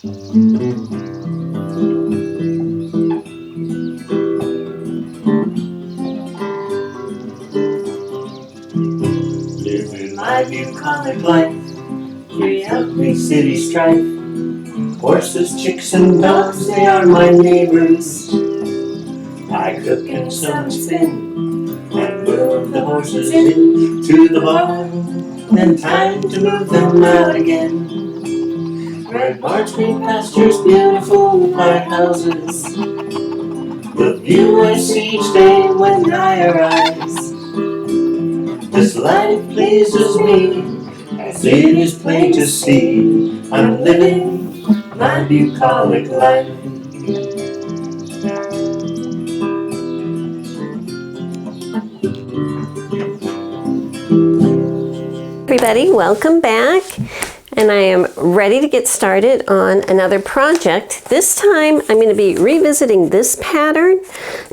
Living my bucolic life, free healthy city strife. Horses, chicks, and dogs, they are my neighbors. I cook and some spin, and move the horses into the barn. Then time to move them out again. Red barns, green pastures, beautiful white houses. The view I see each day when I arise. This life pleases me, as it is plain to see. I'm living my bucolic life. Everybody, welcome back. And I am ready to get started on another project. This time I'm going to be revisiting this pattern.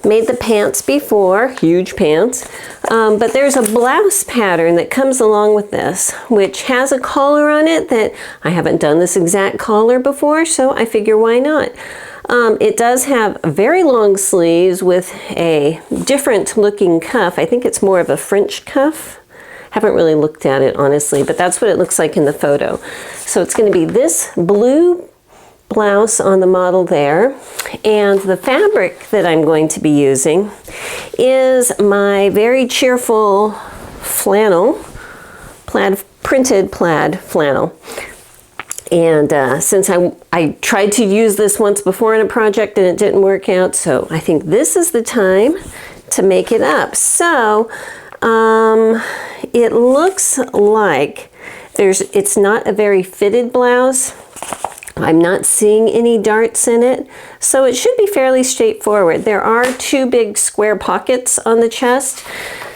Made the pants before, huge pants, but there's a blouse pattern that comes along with this, which has a collar on it that I haven't done this exact collar before, so I figure why not. It does have very long sleeves with a different looking cuff. I think it's more of a French cuff. Haven't really looked at it honestly, but that's what it looks like in the photo. So it's going to be this blue blouse on the model there, and the fabric that I'm going to be using is my very cheerful flannel, printed plaid flannel. And since I tried to use this once before in a project and it didn't work out, so I think this is the time to make it up. So it looks like it's not a very fitted blouse. I'm not seeing any darts in it, so it should be fairly straightforward. There are two big square pockets on the chest,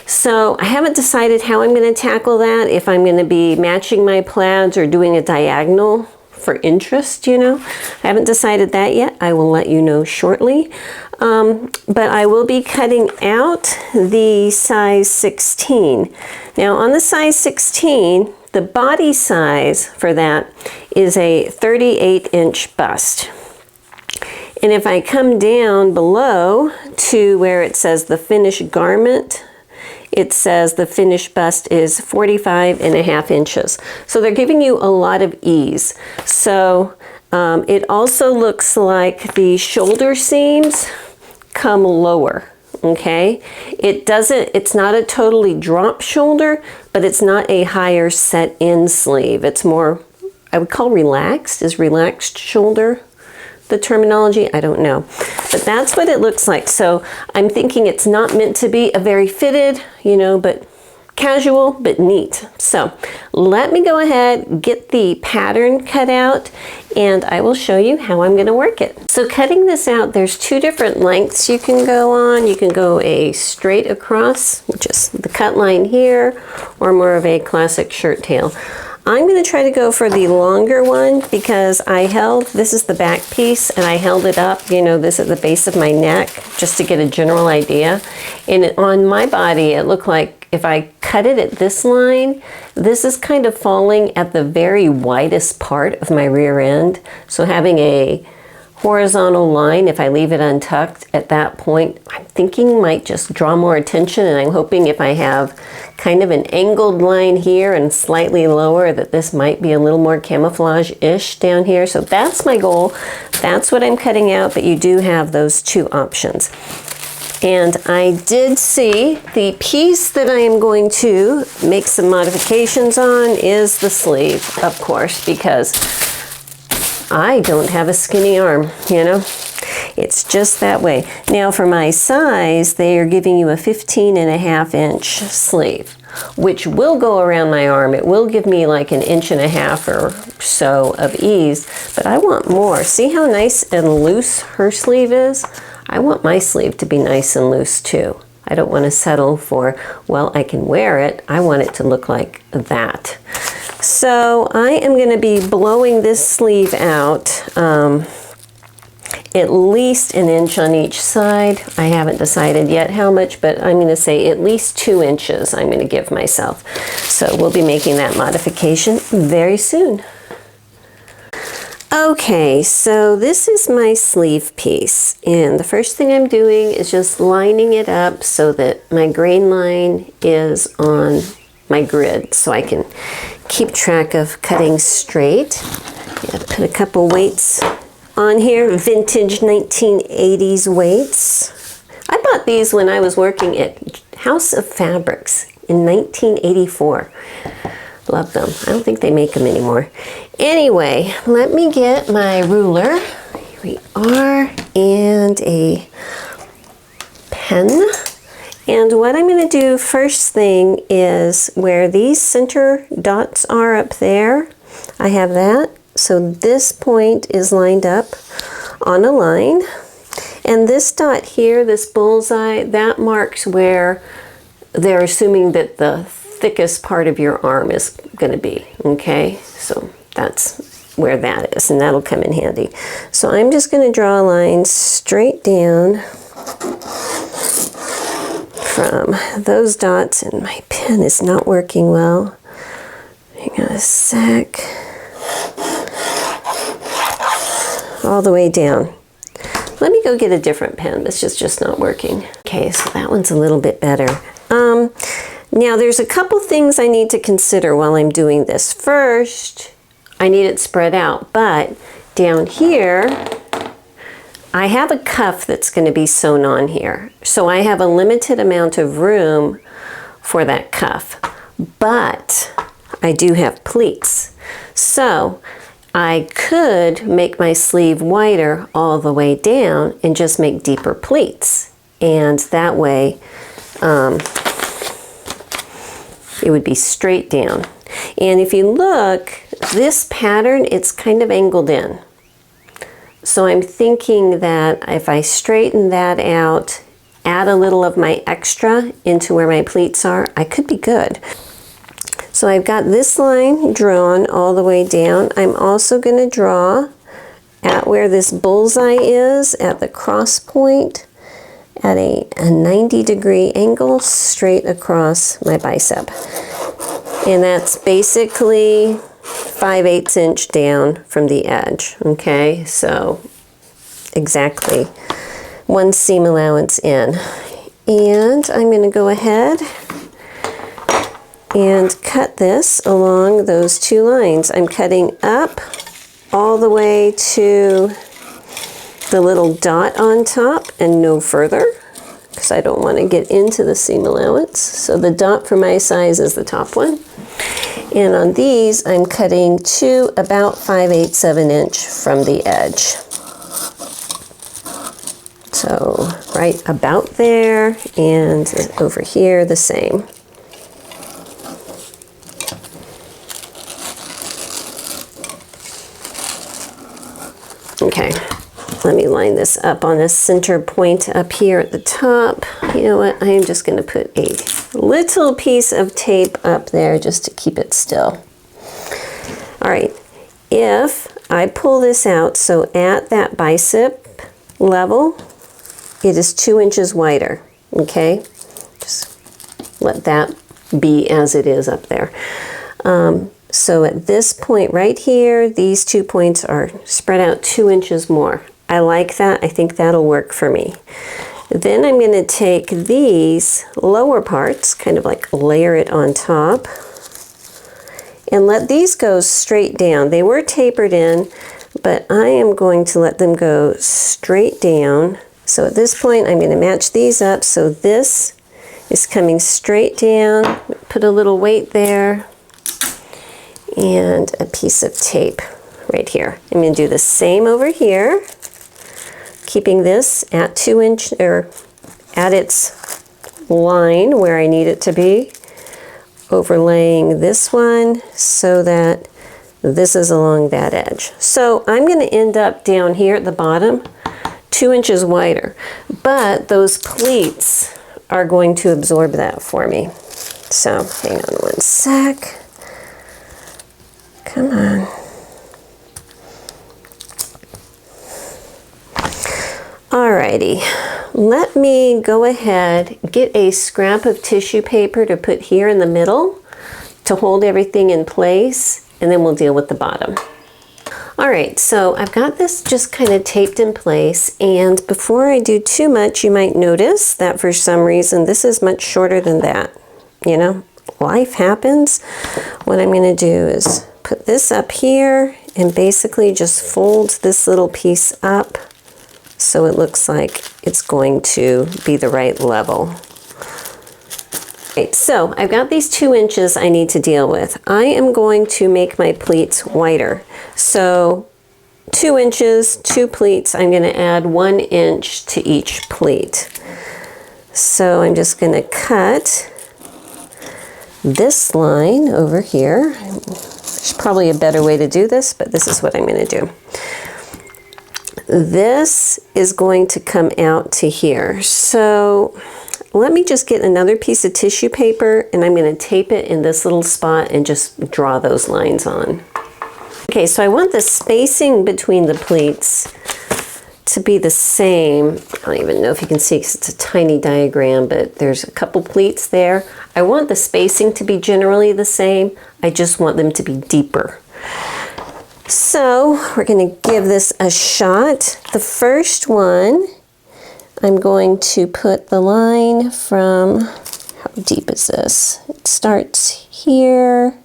so I haven't decided how I'm going to tackle that, if I'm going to be matching my plaids or doing a diagonal for interest, you know. I haven't decided that yet. I will let you know shortly. But I will be cutting out the size 16. Now on the size 16, the body size for that is a 38-inch bust. And if I come down below to where it says the finished garment, it says the finished bust is 45.5 inches. So they're giving you a lot of ease. So it also looks like the shoulder seams come lower, okay? It's not a totally drop shoulder, but it's not a higher set in sleeve. It's more, I would call relaxed. Is relaxed shoulder the terminology? I don't know. But that's what it looks like. So I'm thinking it's not meant to be a very fitted, you know, but casual, but neat. So let me go ahead, get the pattern cut out, and I will show you how I'm going to work it. So cutting this out, there's two different lengths you can go on. You can go a straight across, which is the cut line here, or more of a classic shirt tail. I'm going to try to go for the longer one because this is the back piece, and I held it up, you know, this at the base of my neck just to get a general idea. And on my body, it looked like if I cut it at this line, this is kind of falling at the very widest part of my rear end. So having a horizontal line, if I leave it untucked at that point, I'm thinking might just draw more attention, and I'm hoping if I have kind of an angled line here and slightly lower that this might be a little more camouflage-ish down here. So that's my goal. That's what I'm cutting out, but you do have those two options. And I did see the piece that I am going to make some modifications on is the sleeve, of course, because I don't have a skinny arm, you know. It's just that way. Now for my size, they are giving you a 15.5-inch sleeve, which will go around my arm. It will give me like 1.5 inches or so of ease, but I want more. See how nice and loose her sleeve is? I want my sleeve to be nice and loose too. I don't want to settle for, well, I can wear it. I want it to look like that. So I am going to be blowing this sleeve out at least 1 inch on each side. I haven't decided yet how much, but I'm going to say at least 2 inches I'm going to give myself. So we'll be making that modification very soon. Okay, so this is my sleeve piece, and the first thing I'm doing is just lining it up so that my grain line is on my grid so I can keep track of cutting straight. Yeah, put a couple weights on here, vintage 1980s weights. I bought these when I was working at House of Fabrics in 1984. Love them. I don't think they make them anymore. Anyway, let me get my ruler. Here we are, and a pen. And what I'm going to do first thing is where these center dots are up there, I have that. So this point is lined up on a line. And this dot here, this bullseye, that marks where they're assuming that the thickest part of your arm is going to be, okay? So that's where that is, and that'll come in handy. So I'm just going to draw a line straight down from those dots, and my pen is not working well. Hang on a sec. All the way down. Let me go get a different pen. This is just not working. Okay, so that one's a little bit better. Now there's a couple things I need to consider while I'm doing this. First, I need it spread out, but down here, I have a cuff that's going to be sewn on here. So I have a limited amount of room for that cuff, but I do have pleats. So I could make my sleeve wider all the way down and just make deeper pleats. And that way, it would be straight down. And if you look, this pattern, it's kind of angled in. So I'm thinking that if I straighten that out, add a little of my extra into where my pleats are, I could be good. So I've got this line drawn all the way down. I'm also going to draw at where this bullseye is, at the cross point, at a 90-degree angle straight across my bicep. And that's basically 5/8 inch down from the edge, okay? So exactly 1 seam allowance in. And I'm going to go ahead and cut this along those two lines. I'm cutting up all the way to the little dot on top and no further, because I don't want to get into the seam allowance. So the dot for my size is the top one. And on these, I'm cutting to about 5/8 inch from the edge. So right about there, and over here the same. Okay, let me line this up on this center point up here at the top. You know what, I am just going to put a little piece of tape up there just to keep it still. All right, if I pull this out, so at that bicep level, it is 2 inches wider, okay? Just let that be as it is up there. So at this point right here, these 2 points are spread out 2 inches more. I like that. I think that'll work for me. Then I'm going to take these lower parts, kind of like layer it on top, and let these go straight down. They were tapered in, but I am going to let them go straight down. So at this point, I'm going to match these up. So this is coming straight down. Put a little weight there and a piece of tape right here. I'm going to do the same over here, keeping this at 2 inch, or at its line where I need it to be, overlaying this one so that this is along that edge. So I'm going to end up down here at the bottom 2 inches wider, but those pleats are going to absorb that for me. So hang on one sec. Come on. Alrighty, let me go ahead, get a scrap of tissue paper to put here in the middle to hold everything in place, and then we'll deal with the bottom. All right, so I've got this just kind of taped in place, and before I do too much, you might notice that for some reason this is much shorter than that. You know, life happens. What I'm going to do is put this up here and basically just fold this little piece up so it looks like it's going to be the right level. Right, so I've got these 2 inches I need to deal with. I am going to make my pleats wider. So 2 inches, 2 pleats, I'm going to add 1 inch to each pleat. So I'm just going to cut this line over here. There's probably a better way to do this, but this is what I'm going to do. This is going to come out to here. So let me just get another piece of tissue paper, and I'm going to tape it in this little spot and just draw those lines on. Okay, so I want the spacing between the pleats to be the same. I don't even know if you can see because it's a tiny diagram, but there's a couple pleats there. I want the spacing to be generally the same. I just want them to be deeper. So we're going to give this a shot. The first one, I'm going to put the line from, how deep is this? It starts here,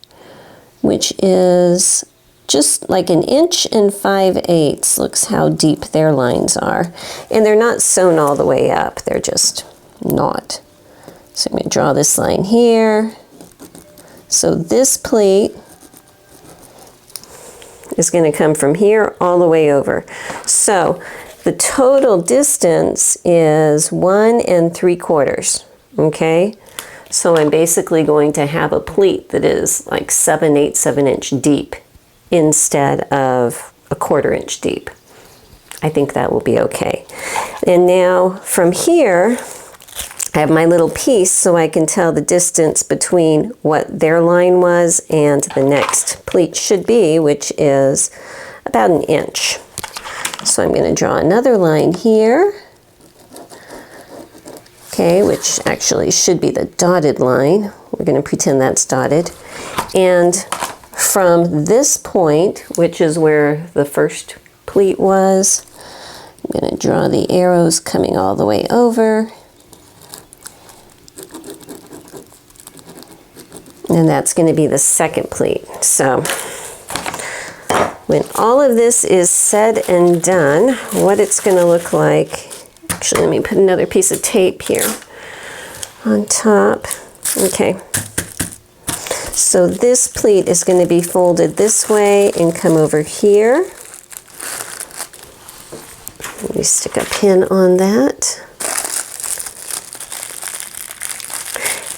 which is just like 1 5/8 inches. Looks how deep their lines are. And they're not sewn all the way up, they're just not. So I'm going to draw this line here. So this pleat is going to come from here all the way over. So the total distance is 1 3/4, okay? So I'm basically going to have a pleat that is like 7/8 of an inch deep instead of 1/4 inch deep. I think that will be okay. And now from here, I have my little piece so I can tell the distance between what their line was and the next pleat should be, which is about 1 inch. So I'm going to draw another line here, okay, which actually should be the dotted line. We're going to pretend that's dotted. And from this point, which is where the first pleat was, I'm going to draw the arrows coming all the way over. And that's going to be the second pleat. So when all of this is said and done, what it's going to look like, actually let me put another piece of tape here on top. Okay. So this pleat is going to be folded this way and come over here. Let me stick a pin on that.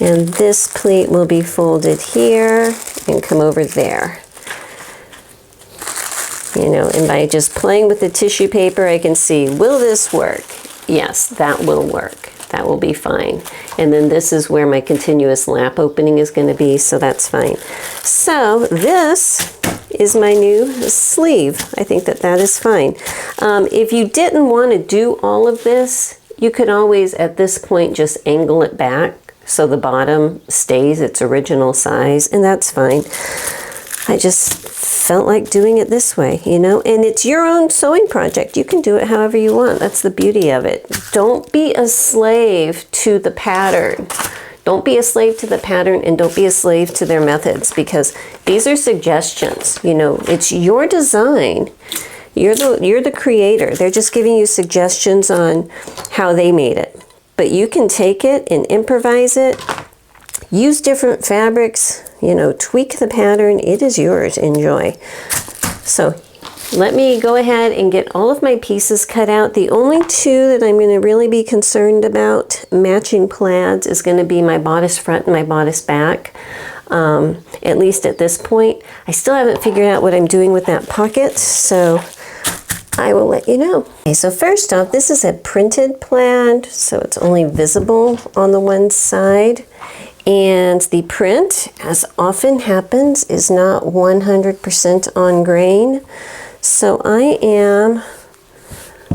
And this pleat will be folded here and come over there. You know, and by just playing with the tissue paper, I can see, will this work? Yes, that will work. That will be fine. And then this is where my continuous lap opening is going to be, so that's fine. So this is my new sleeve. I think that that is fine. If you didn't want to do all of this, you could always, at this point, just angle it back so the bottom stays its original size, and that's fine. I just felt like doing it this way, you know, and it's your own sewing project. You can do it however you want. That's the beauty of it. Don't be a slave to the pattern. Don't be a slave to the pattern, and don't be a slave to their methods, because these are suggestions. You know, it's your design. You're the creator. They're just giving you suggestions on how they made it. But you can take it and improvise it, use different fabrics, you know, tweak the pattern. It is yours. Enjoy. So let me go ahead and get all of my pieces cut out. The only two that I'm going to really be concerned about matching plaids is going to be my bodice front and my bodice back. At least at this point. I still haven't figured out what I'm doing with that pocket, so I will let you know. Okay, so first off, this is a printed plaid, so it's only visible on the one side. And the print, as often happens, is not 100% on grain. So I am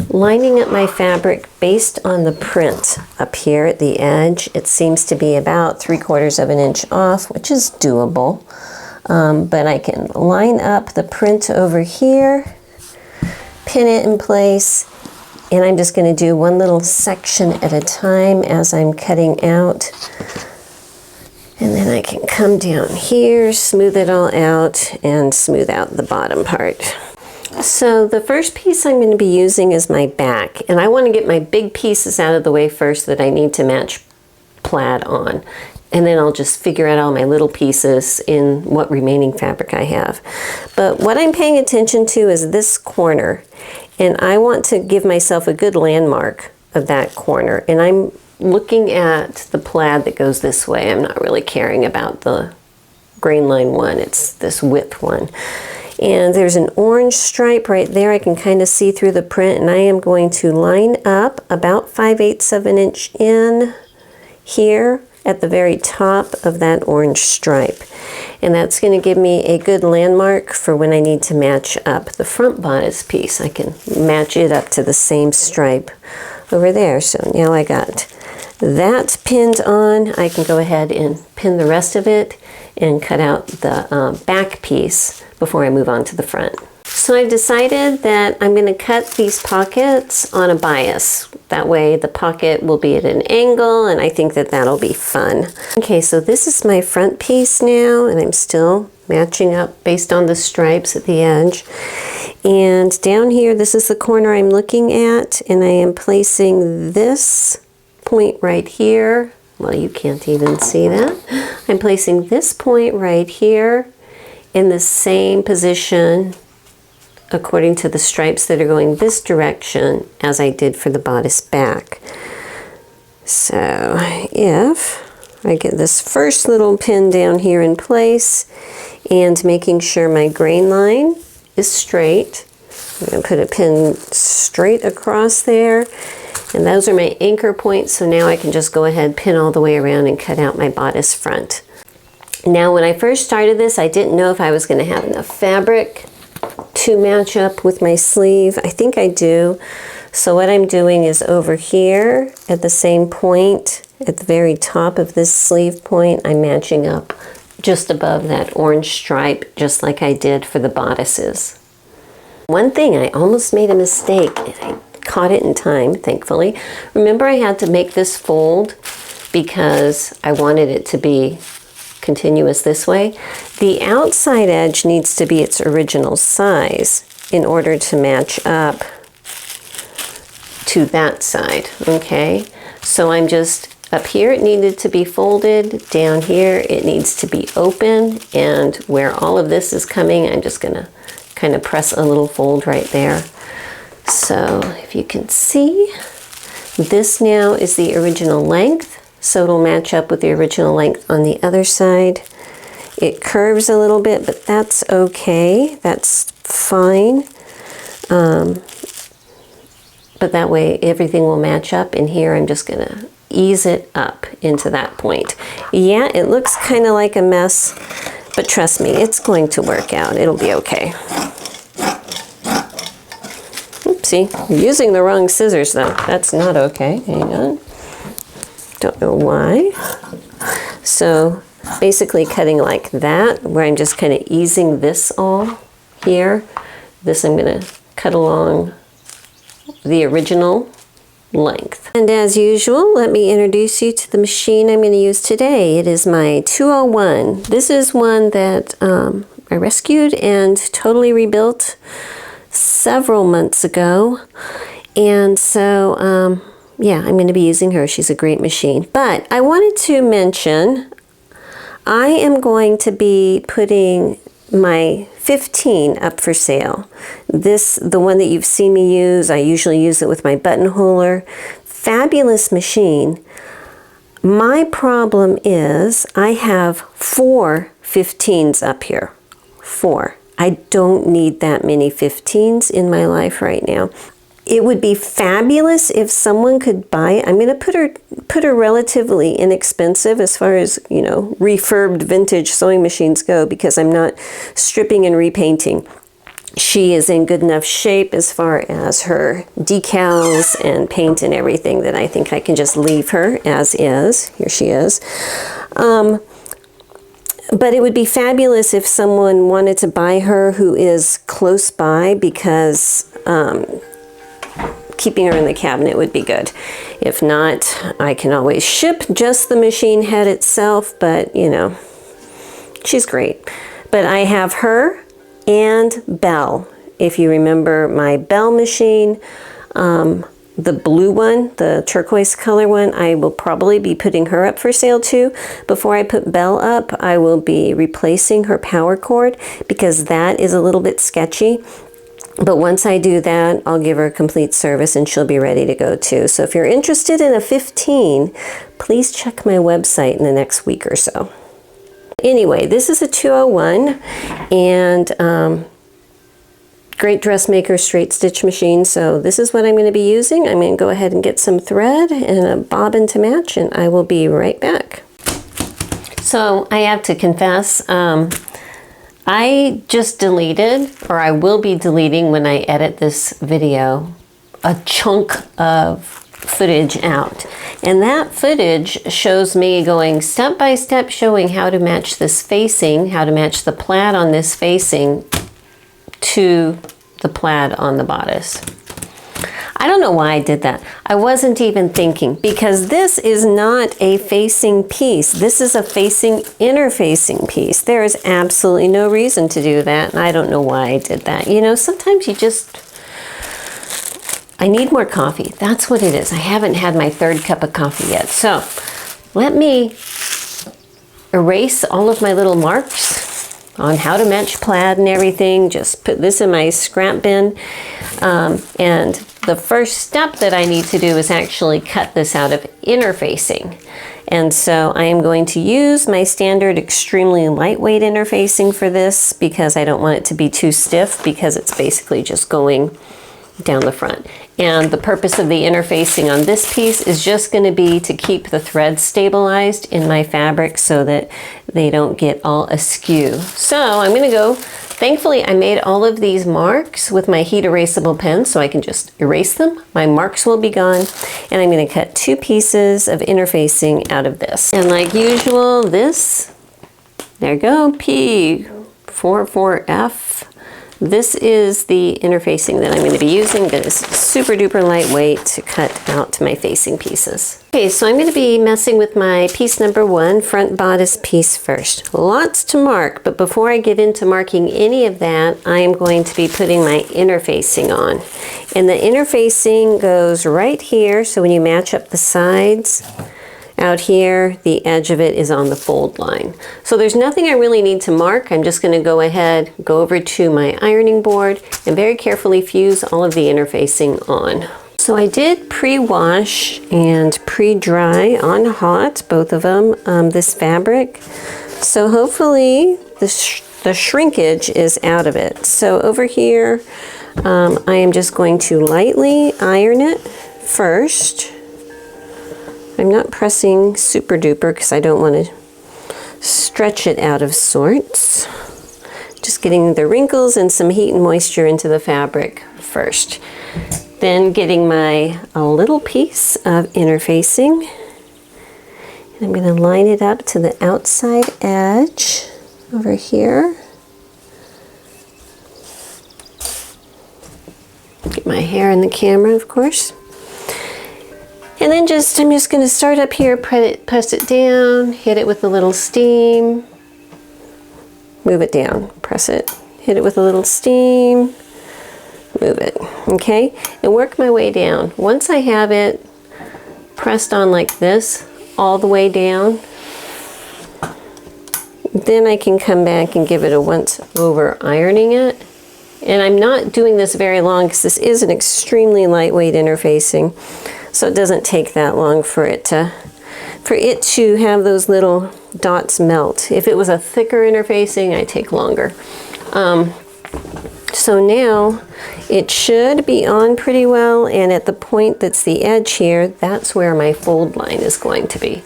lining up my fabric based on the print up here at the edge. It seems to be about 3/4 of an inch off, which is doable. But I can line up the print over here pin it in place, and I'm just going to do one little section at a time as I'm cutting out. And then I can come down here, smooth it all out, and smooth out the bottom part. So the first piece I'm going to be using is my back, and I want to get my big pieces out of the way first that I need to match plaid on. And then I'll just figure out all my little pieces in what remaining fabric I have. But what I'm paying attention to is this corner, and I want to give myself a good landmark of that corner. And I'm looking at the plaid that goes this way. I'm not really caring about the grain line one, it's this width one. And there's an orange stripe right there. I can kind of see through the print, and I am going to line up about 5/8 of an inch in here at the very top of that orange stripe. And that's going to give me a good landmark for when I need to match up the front bodice piece. I can match it up to the same stripe over there. So now I got that pinned on. I can go ahead and pin the rest of it and cut out the back piece before I move on to the front. So I've decided that I'm going to cut these pockets on a bias. That way the pocket will be at an angle, and I think that that'll be fun. Okay, so this is my front piece now, and I'm still matching up based on the stripes at the edge. And down here, this is the corner I'm looking at, and I am placing this point right here. Well, you can't even see that. I'm placing this point right here in the same position according to the stripes that are going this direction as I did for the bodice back. So if I get this first little pin down here in place and making sure my grain line is straight, I'm going to put a pin straight across there, and those are my anchor points. So now I can just go ahead, pin all the way around, and cut out my bodice front. Now when I first started this, I didn't know if I was going to have enough fabric to match up with my sleeve. I think I do. So what I'm doing is over here at the same point, at the very top of this sleeve point, I'm matching up just above that orange stripe, just like I did for the bodices. One thing, I almost made a mistake, and I caught it in time, thankfully. Remember, I had to make this fold because I wanted it to be continuous this way. The outside edge needs to be its original size in order to match up to that side, okay? So I'm just, up here it needed to be folded, down here it needs to be open, and where all of this is coming, I'm just gonna kind of press a little fold right there. So if you can see, this now is the original length. So it'll match up with the original length on the other side. It curves a little bit, but that's okay. That's fine. But that way everything will match up. And here I'm just going to ease it up into that point. Yeah, it looks kind of like a mess, but trust me, it's going to work out. It'll be okay. Oopsie, I'm using the wrong scissors though. That's not okay. Hang on. Don't know why. So basically cutting like that, where I'm just kind of easing this all here. This I'm going to cut along the original length. And as usual, let me introduce you to the machine I'm going to use today. It is my 201. This is one that I rescued and totally rebuilt several months ago. And so, yeah, I'm going to be using her. She's a great machine. But I wanted to mention, I am going to be putting my 15 up for sale. This, the one that you've seen me use, I usually use it with my buttonholer. Fabulous machine. My problem is I have 4 15s up here. 4. I don't need that many 15s in my life right now. It would be fabulous if someone could buy it. I'm going to put her relatively inexpensive as far as, you know, refurbed vintage sewing machines go, because I'm not stripping and repainting. She is in good enough shape as far as her decals and paint and everything that I think I can just leave her as is. Here she is. But it would be fabulous if someone wanted to buy her who is close by, because keeping her in the cabinet would be good. If not, I can always ship just the machine head itself, but you know, she's great. But I have her and Belle. If you remember my Belle machine, the blue one, the turquoise color one, I will probably be putting her up for sale too. Before I put Belle up, I will be replacing her power cord because that is a little bit sketchy. But once I do that, I'll give her a complete service and she'll be ready to go too. So if you're interested in a 15, please check my website in the next week or so. Anyway, this is a 201 and great dressmaker straight stitch machine. So this is what I'm going to be using. I'm going to go ahead and get some thread and a bobbin to match, and I will be right back. So I have to confess, I just deleted, or I will be deleting when I edit this video, a chunk of footage out. And that footage shows me going step by step, showing how to match this facing, how to match the plaid on this facing to the plaid on the bodice. I don't know why I did that. I wasn't even thinking, because this is not a facing piece. This is a facing interfacing piece. There is absolutely no reason to do that, and I don't know why I did that. You know, sometimes you just, I need more coffee. That's what it is. I haven't had my third cup of coffee yet. So let me erase all of my little marks on how to match plaid and everything. Just put this in my scrap bin. And the first step that I need to do is actually cut this out of interfacing. And so I am going to use my standard extremely lightweight interfacing for this because I don't want it to be too stiff, because it's basically just going down the front. And the purpose of the interfacing on this piece is just going to be to keep the threads stabilized in my fabric so that they don't get all askew. So I'm going to go, thankfully I made all of these marks with my heat erasable pen, so I can just erase them. My marks will be gone, and I'm going to cut 2 pieces of interfacing out of this. And like usual, this, there you go, P44F. This is the interfacing that I'm going to be using that is super duper lightweight to cut out my facing pieces. Okay, so I'm going to be messing with my piece number 1, front bodice piece first. Lots to mark, but before I get into marking any of that, I am going to be putting my interfacing on. And the interfacing goes right here, so when you match up the sides, out here, the edge of it is on the fold line. So there's nothing I really need to mark. I'm just going to go ahead, go over to my ironing board, and very carefully fuse all of the interfacing on. So I did pre-wash and pre-dry on hot, both of them, this fabric. So hopefully the shrinkage is out of it. So over here, I am just going to lightly iron it first. I'm not pressing super duper because I don't want to stretch it out of sorts. Just getting the wrinkles and some heat and moisture into the fabric first. Then getting a little piece of interfacing. And I'm going to line it up to the outside edge over here. Get my hair in the camera, of course. And then I'm just going to start up here, press it down, hit it with a little steam, move it down, press it, hit it with a little steam, move it, okay? And work my way down. Once I have it pressed on like this, all the way down, then I can come back and give it a once over ironing it. And I'm not doing this very long because this is an extremely lightweight interfacing. So it doesn't take that long for it to have those little dots melt. If it was a thicker interfacing, I'd take longer. So now it should be on pretty well, and at the point that's the edge here, that's where my fold line is going to be.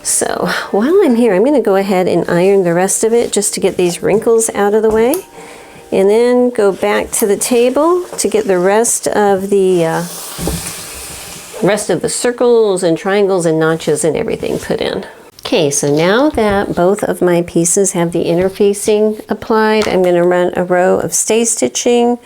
So while I'm here, I'm going to go ahead and iron the rest of it just to get these wrinkles out of the way, and then go back to the table to get the rest of the circles and triangles and notches and everything put in. Okay, so now that both of my pieces have the interfacing applied, I'm going to run a row of stay stitching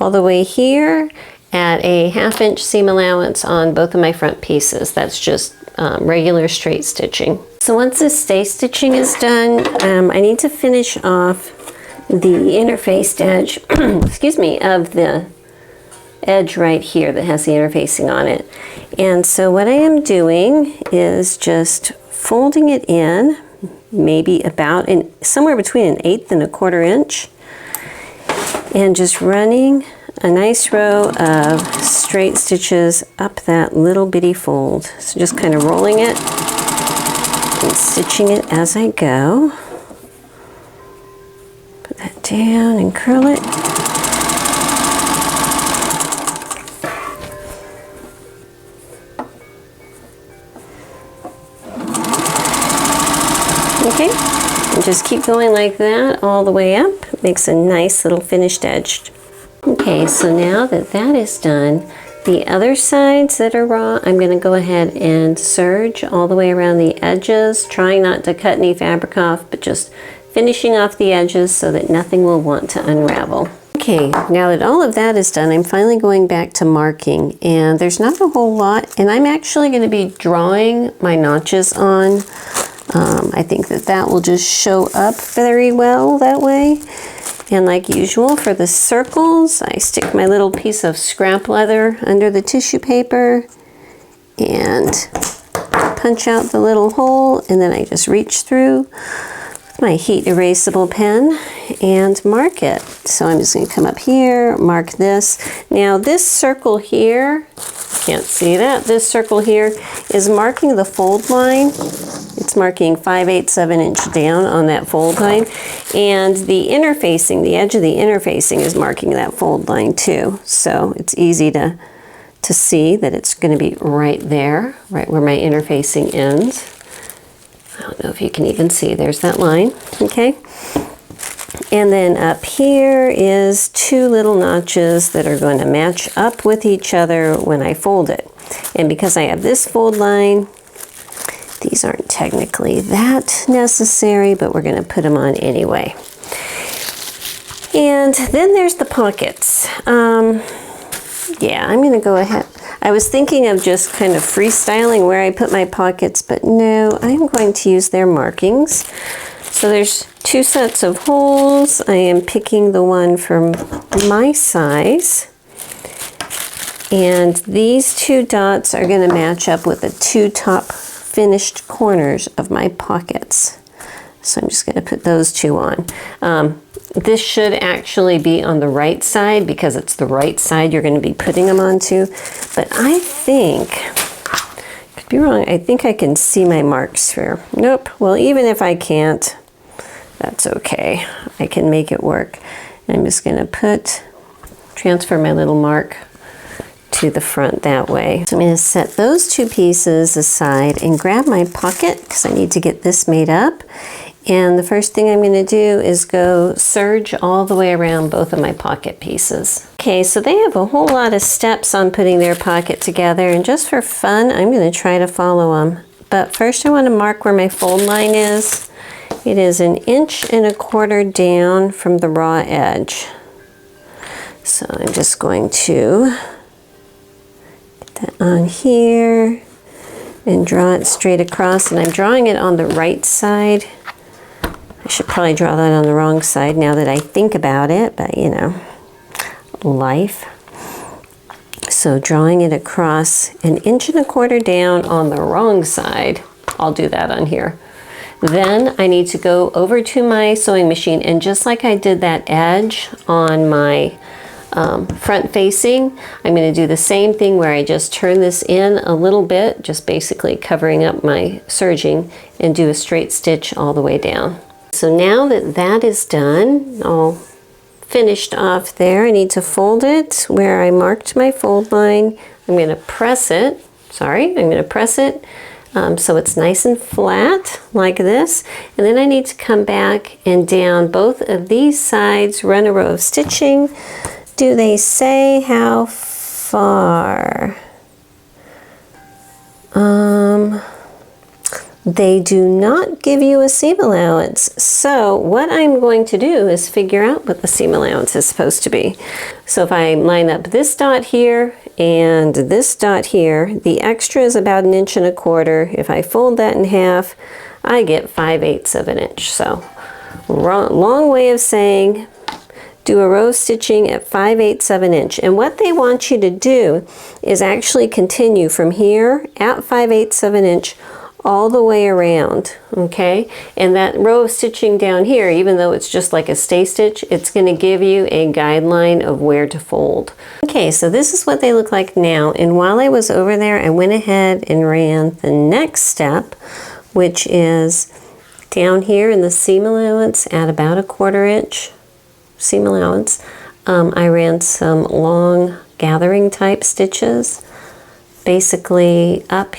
all the way here at a 1/2 inch seam allowance on both of my front pieces. That's just regular straight stitching. So once this stay stitching is done, I need to finish off the interfaced edge, excuse me, of the edge right here that has the interfacing on it. And so what I am doing is just folding it in, maybe about somewhere between 1/8 and 1/4 inch, and just running a nice row of straight stitches up that little bitty fold. So just kind of rolling it and stitching it as I go. Put that down and curl it. Okay, and just keep going like that all the way up. It makes a nice little finished edge. Okay, so now that that is done, the other sides that are raw, I'm going to go ahead and serge all the way around the edges, trying not to cut any fabric off, but just finishing off the edges so that nothing will want to unravel. Okay, now that all of that is done, I'm finally going back to marking, and there's not a whole lot, and I'm actually going to be drawing my notches on. I think that that will just show up very well that way. And like usual for the circles, I stick my little piece of scrap leather under the tissue paper and punch out the little hole, and then I just reach through with my heat erasable pen and mark it. So I'm just going to come up here, mark this. Now this circle here, can't see that, this circle here is marking the fold line. It's marking 5/8 of an inch down on that fold line, and the interfacing, the edge of the interfacing is marking that fold line too. So it's easy to see that it's going to be right there, right where my interfacing ends. I don't know if you can even see, there's that line, okay? And then up here is 2 little notches that are going to match up with each other when I fold it. And because I have this fold line, these aren't technically that necessary, but we're going to put them on anyway. And then there's the pockets. Yeah, I'm going to go ahead. I was thinking of just kind of freestyling where I put my pockets, but no, I'm going to use their markings. So there's 2 sets of holes. I am picking the one for my size. And these 2 dots are going to match up with the 2 top finished corners of my pockets. So I'm just going to put those 2 on. This should actually be on the right side because it's the right side you're going to be putting them onto. But I think, could be wrong, I think I can see my marks here. Nope. Well, even if I can't, that's okay. I can make it work. And I'm just going to transfer my little mark to the front that way. So I'm going to set those 2 pieces aside and grab my pocket because I need to get this made up. And the first thing I'm going to do is go serge all the way around both of my pocket pieces. Okay, so they have a whole lot of steps on putting their pocket together, and just for fun, I'm going to try to follow them. But first I want to mark where my fold line is. It is 1 1/4 inch down from the raw edge. So I'm just going to get that on here and draw it straight across, and I'm drawing it on the right side. I should probably draw that on the wrong side now that I think about it, but you know, life. So drawing it across 1 1/4 inch down on the wrong side. I'll do that on here. Then I need to go over to my sewing machine, and just like I did that edge on my front facing, I'm going to do the same thing where I just turn this in a little bit, just basically covering up my serging, and do a straight stitch all the way down. So now that that is done, all finished off there, I need to fold it where I marked my fold line. I'm going to press it, so it's nice and flat like this. And then I need to come back and down both of these sides, run a row of stitching. Do they say how far? they do not give you a seam allowance. So what I'm going to do is figure out what the seam allowance is supposed to be. So if I line up this dot here and this dot here, the extra is about 1¼ inch. If I fold that in half, I get 5/8 of an inch. So long way of saying do a row stitching at 5/8 of an inch. And what they want you to do is actually continue from here at 5/8 of an inch all the way around, okay? And that row of stitching down here, even though it's just like a stay stitch, it's going to give you a guideline of where to fold. Okay, so this is what they look like now. And while I was over there, I went ahead and ran the next step, which is down here in the seam allowance at about 1/4 inch seam allowance. I ran some long gathering type stitches, basically up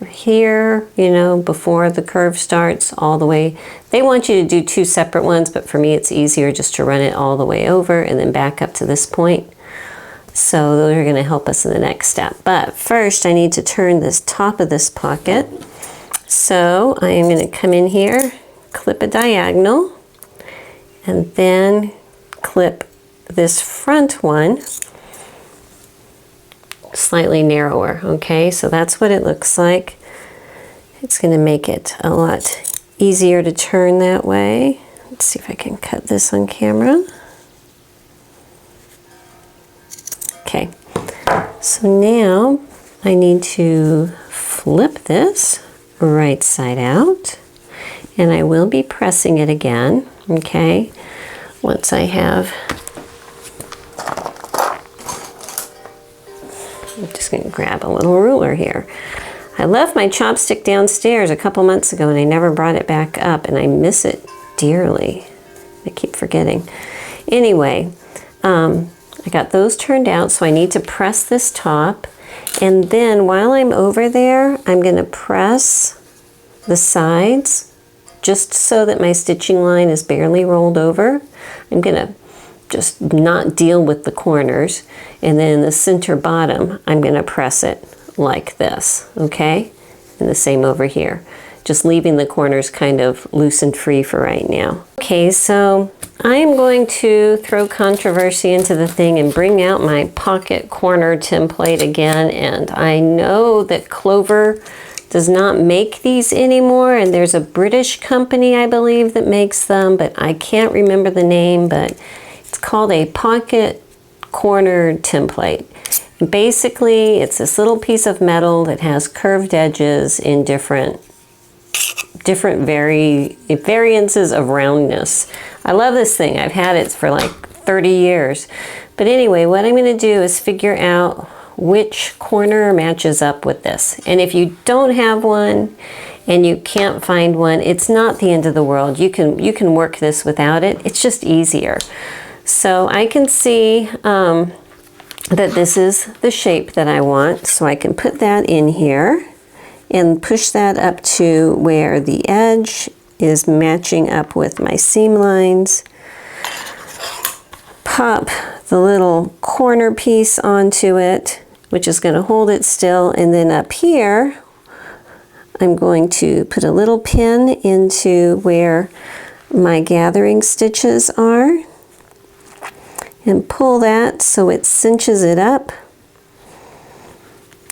here, you know, before the curve starts all the way. They want you to do 2 separate ones, but for me it's easier just to run it all the way over and then back up to this point. So those are going to help us in the next step. But first I need to turn this top of this pocket. So I am going to come in here, clip a diagonal, and then clip this front one slightly narrower. Okay, so that's what it looks like. It's going to make it a lot easier to turn that way. Let's see if I can cut this on camera. Okay, so now I need to flip this right side out, and I will be pressing it again, okay, once I have. I'm just going to grab a little ruler here. I left my chopstick downstairs a couple months ago and I never brought it back up, and I miss it dearly. I keep forgetting. Anyway, I got those turned out, so I need to press this top, and then while I'm over there, I'm going to press the sides just so that my stitching line is barely rolled over. I'm going to just not deal with the corners, and then the center bottom I'm going to press it like this, okay? And the same over here, just leaving the corners kind of loose and free for right now. Okay, so I am going to throw controversy into the thing and bring out my pocket corner template again. And I know that Clover does not make these anymore, and there's a British company I believe that makes them, but I can't remember the name, but it's called a pocket corner template. And basically, it's this little piece of metal that has curved edges in different variances of roundness. I love this thing. I've had it for like 30 years. But anyway, what I'm going to do is figure out which corner matches up with this. And if you don't have one and you can't find one, it's not the end of the world. You can work this without it. It's just easier. So I can see that this is the shape that I want. So I can put that in here and push that up to where the edge is matching up with my seam lines. Pop the little corner piece onto it, which is going to hold it still. And then up here, I'm going to put a little pin into where my gathering stitches are and pull that so it cinches it up.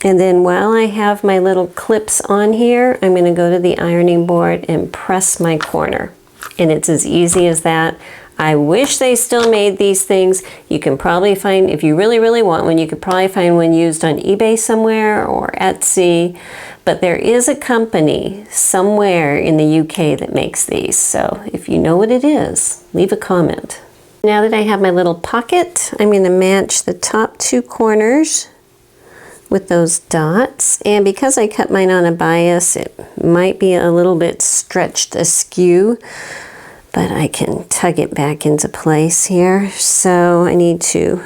And then while I have my little clips on here, I'm going to go to the ironing board and press my corner. And it's as easy as that. I wish they still made these things. You can probably find, if you really, really want one, you could probably find one used on eBay somewhere or Etsy. But there is a company somewhere in the UK that makes these. So if you know what it is, leave a comment. Now that I have my little pocket, I'm going to match the top 2 corners with those dots. And because I cut mine on a bias, it might be a little bit stretched askew, but I can tug it back into place here. So I need to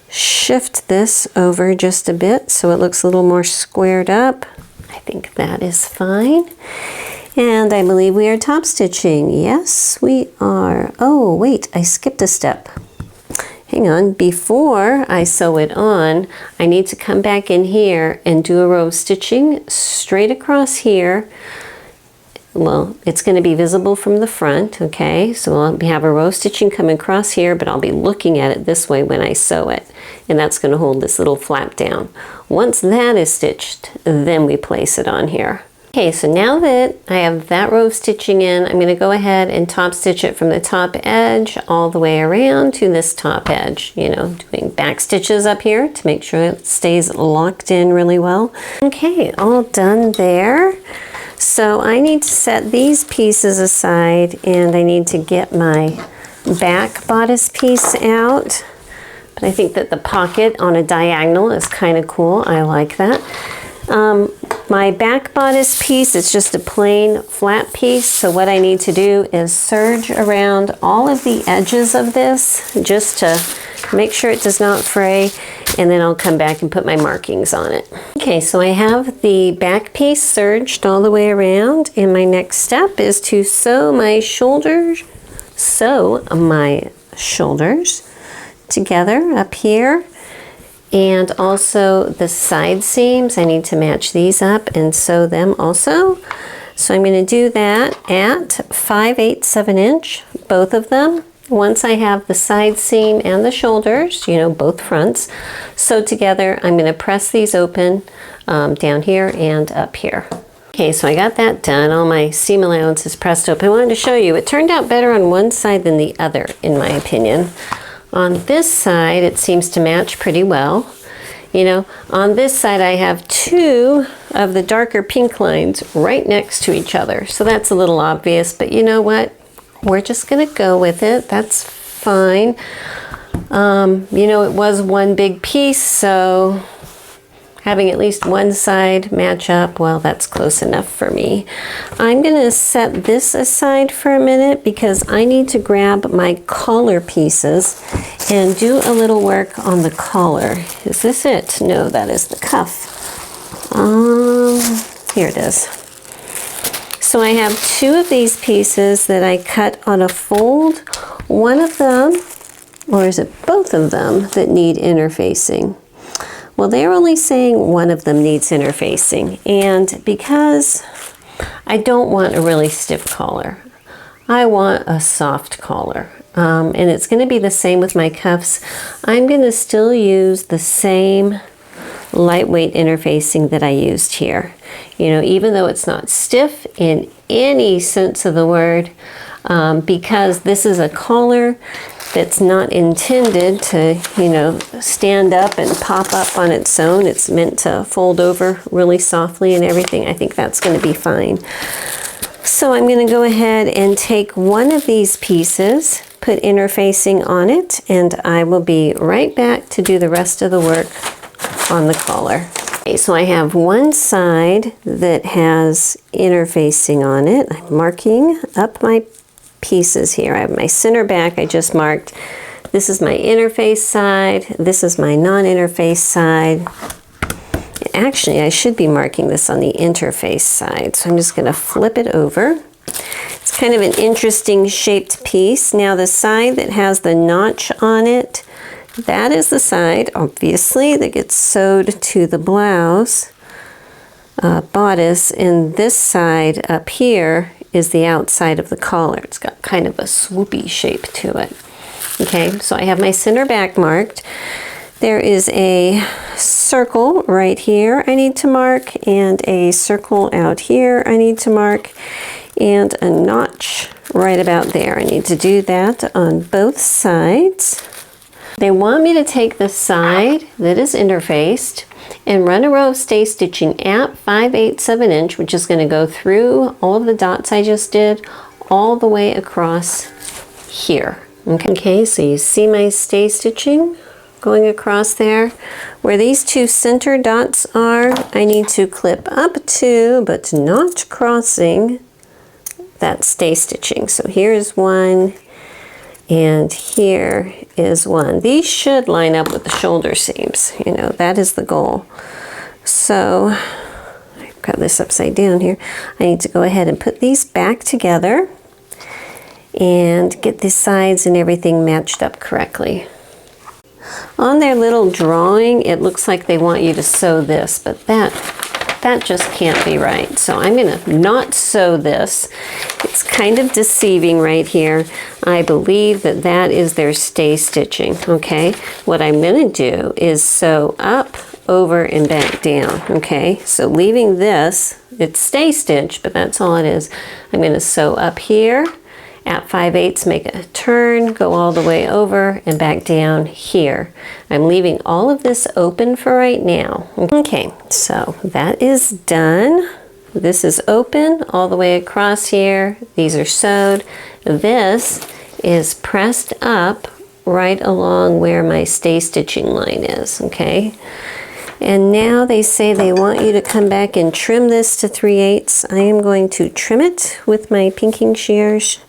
shift this over just a bit so it looks a little more squared up. I think that is fine. And I believe we are top stitching. Yes, we are. Oh, wait, I skipped a step. Hang on, before I sew it on, I need to come back in here and do a row of stitching straight across here well, it's going to be visible from the front, okay? So I'll have a row stitching coming across here, but I'll be looking at it this way when I sew it. And that's going to hold this little flap down. Once that is stitched, then we place it on here. Okay, so now that I have that row of stitching in, I'm going to go ahead and top stitch it from the top edge all the way around to this top edge, you know, doing back stitches up here to make sure it stays locked in really well. Okay, all done there. So I need to set these pieces aside, and I need to get my back bodice piece out. But I think that the pocket on a diagonal is kind of cool. I like that. My back bodice piece is just a plain flat piece, so what I need to do is serge around all of the edges of this just to make sure it does not fray, and then I'll come back and put my markings on it. Okay, so I have the back piece serged all the way around, and my next step is to sew my shoulders together up here. And also the side seams, I need to match these up and sew them also. So I'm going to do that at 5/8 of an inch, both of them. Once I have the side seam and the shoulders, you know, both fronts, sewed together, I'm going to press these open down here and up here. Okay, so I got that done. All my seam allowance is pressed open. I wanted to show you, it turned out better on one side than the other, in my opinion. On this side, it seems to match pretty well. You know, on this side, I have two of the darker pink lines right next to each other. So that's a little obvious, but you know what? We're just gonna go with it. That's fine. You know, it was one big piece, so having at least one side match up, well, that's close enough for me. I'm gonna set this aside for a minute because I need to grab my collar pieces and do a little work on the collar. Is this it? No, that is the cuff. Here it is. So I have two of these pieces that I cut on a fold. One of them, or is it both of them, that need interfacing? Well, they're only saying one of them needs interfacing, and because I don't want a really stiff collar, I want a soft collar, and it's going to be the same with my cuffs. I'm going to still use the same lightweight interfacing that I used here. You know, even though it's not stiff in any sense of the word, because this is a collar that's not intended to, you know, stand up and pop up on its own. It's meant to fold over really softly and everything. I think that's going to be fine. So I'm going to go ahead and take one of these pieces, put interfacing on it, and I will be right back to do the rest of the work on the collar. Okay, so I have one side that has interfacing on it. I'm marking up my pieces here. I have my center back I just marked. This is my interface side. This is my non-interface side. Actually, I should be marking this on the interface side. So I'm just going to flip it over. It's kind of an interesting shaped piece. Now the side that has the notch on it, that is the side, obviously, that gets sewed to the blouse bodice, and this side up here is the outside of the collar. It's got kind of a swoopy shape to it. Okay, so I have my center back marked. There is a circle right here I need to mark, and a circle out here I need to mark, and a notch right about there. I need to do that on both sides. They want me to take the side that is interfaced and run a row of stay stitching at 5/8 of an inch, which is going to go through all of the dots I just did all the way across here. Okay, so you see my stay stitching going across there. Where these two center dots are, I need to clip up to, but not crossing that stay stitching. So here's one, and here is one. These should line up with the shoulder seams. You know, that is the goal. So I've got this upside down here. I need to go ahead and put these back together and get the sides and everything matched up correctly. On their little drawing, it looks like they want you to sew this, but that that just can't be right. So I'm going to not sew this. It's kind of deceiving right here. I believe that that is their stay stitching, okay? What I'm going to do is sew up, over, and back down, okay? So leaving this, it's stay stitch, but that's all it is. I'm going to sew up here at 5/8, make a turn, go all the way over and back down here. I'm leaving all of this open for right now. Okay, so that is done. This is open all the way across here. These are sewed. This is pressed up right along where my stay stitching line is, okay? And now they say they want you to come back and trim this to 3/8. I am going to trim it with my pinking shears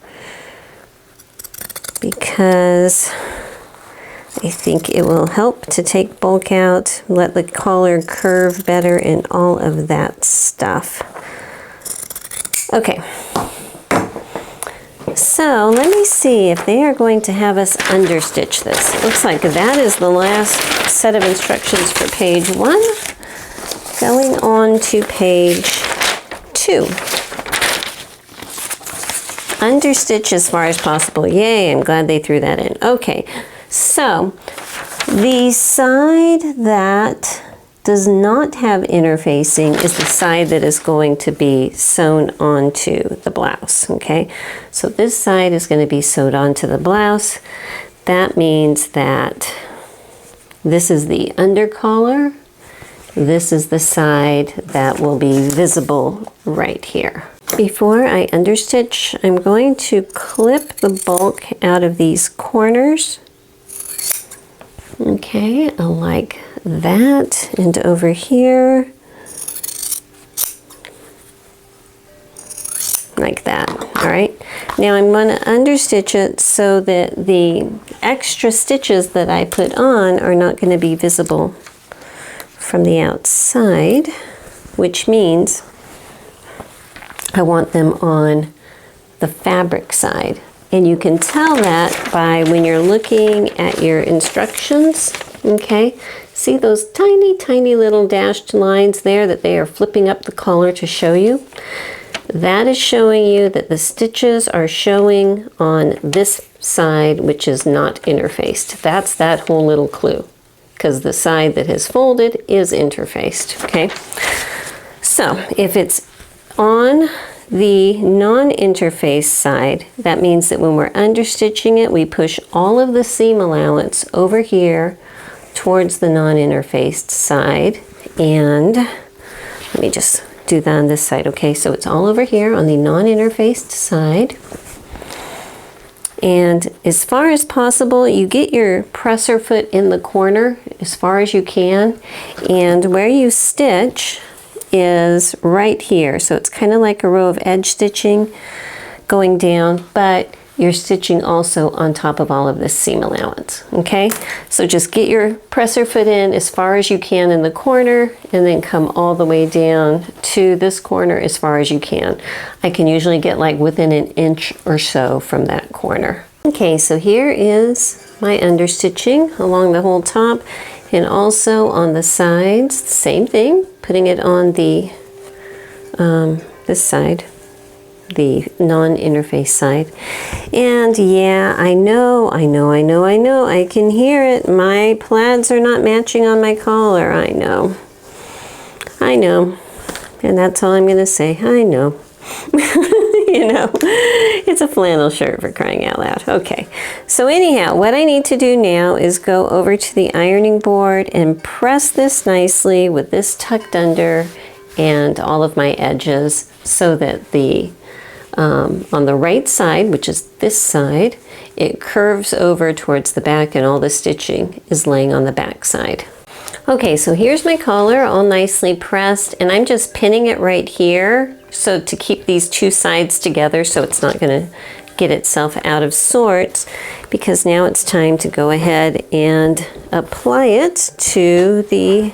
because I think it will help to take bulk out, let the collar curve better, and all of that stuff. Okay, so let me see if they are going to have us understitch this. It looks like that is the last set of instructions for page 1. Going on to page 2. Understitch as far as possible. Yay, I'm glad they threw that in. Okay, so the side that does not have interfacing is the side that is going to be sewn onto the blouse, okay? So this side is going to be sewed onto the blouse. That means that this is the under collar. This is the side that will be visible right here. Before I understitch, I'm going to clip the bulk out of these corners. Okay, like that, and over here, like that. All right, now I'm going to understitch it so that the extra stitches that I put on are not going to be visible from the outside, which means I want them on the fabric side. And you can tell that by when you're looking at your instructions, okay? See those tiny, tiny little dashed lines there that they are flipping up the collar to show you? That is showing you that the stitches are showing on this side, which is not interfaced. That's that whole little clue, because the side that has folded is interfaced, okay? So if it's on the non-interface side, that means that when we're understitching it, we push all of the seam allowance over here towards the non-interfaced side. And let me just do that on this side, okay? So it's all over here on the non-interfaced side. And as far as possible, you get your presser foot in the corner as far as you can. And where you stitch is right here. So it's kind of like a row of edge stitching going down, but you're stitching also on top of all of this seam allowance, okay? So just get your presser foot in as far as you can in the corner, and then come all the way down to this corner as far as you can. I can usually get like within an inch or so from that corner. Okay, so here is my understitching along the whole top, and also on the sides, same thing, putting it on the this side, the non-interface side. And yeah, I know, I can hear it. My plaids are not matching on my collar. I know. And that's all I'm gonna say. I know. You know, it's a flannel shirt, for crying out loud. Okay, so anyhow, what I need to do now is go over to the ironing board and press this nicely with this tucked under and all of my edges, so that the on the right side, which is this side, it curves over towards the back, and all the stitching is laying on the back side. Okay, so here's my collar all nicely pressed, and I'm just pinning it right here so to keep these two sides together so it's not going to get itself out of sorts, because now it's time to go ahead and apply it to the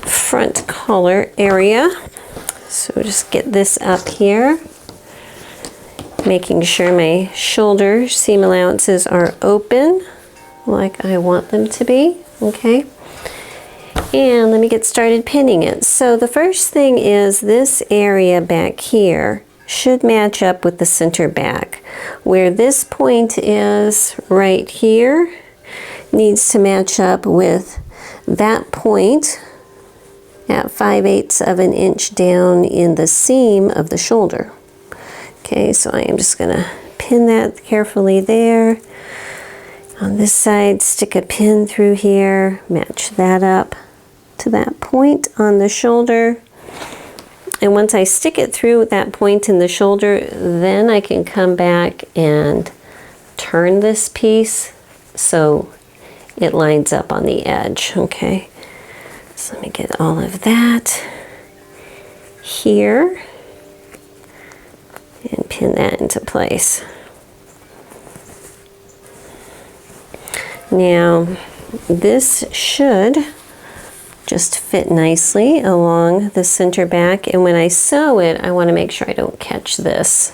front collar area. So just get this up here, making sure my shoulder seam allowances are open like I want them to be, okay? And let me get started pinning it. So the first thing is this area back here should match up with the center back. Where this point is right here needs to match up with that point at 5/8 of an inch down in the seam of the shoulder. Okay, so I am just gonna pin that carefully there. On this side, stick a pin through here, match that up to that point on the shoulder. And once I stick it through that point in the shoulder, then I can come back and turn this piece so it lines up on the edge, okay? So let me get all of that here and pin that into place. Now, this should just fit nicely along the center back, and when I sew it, I want to make sure I don't catch this.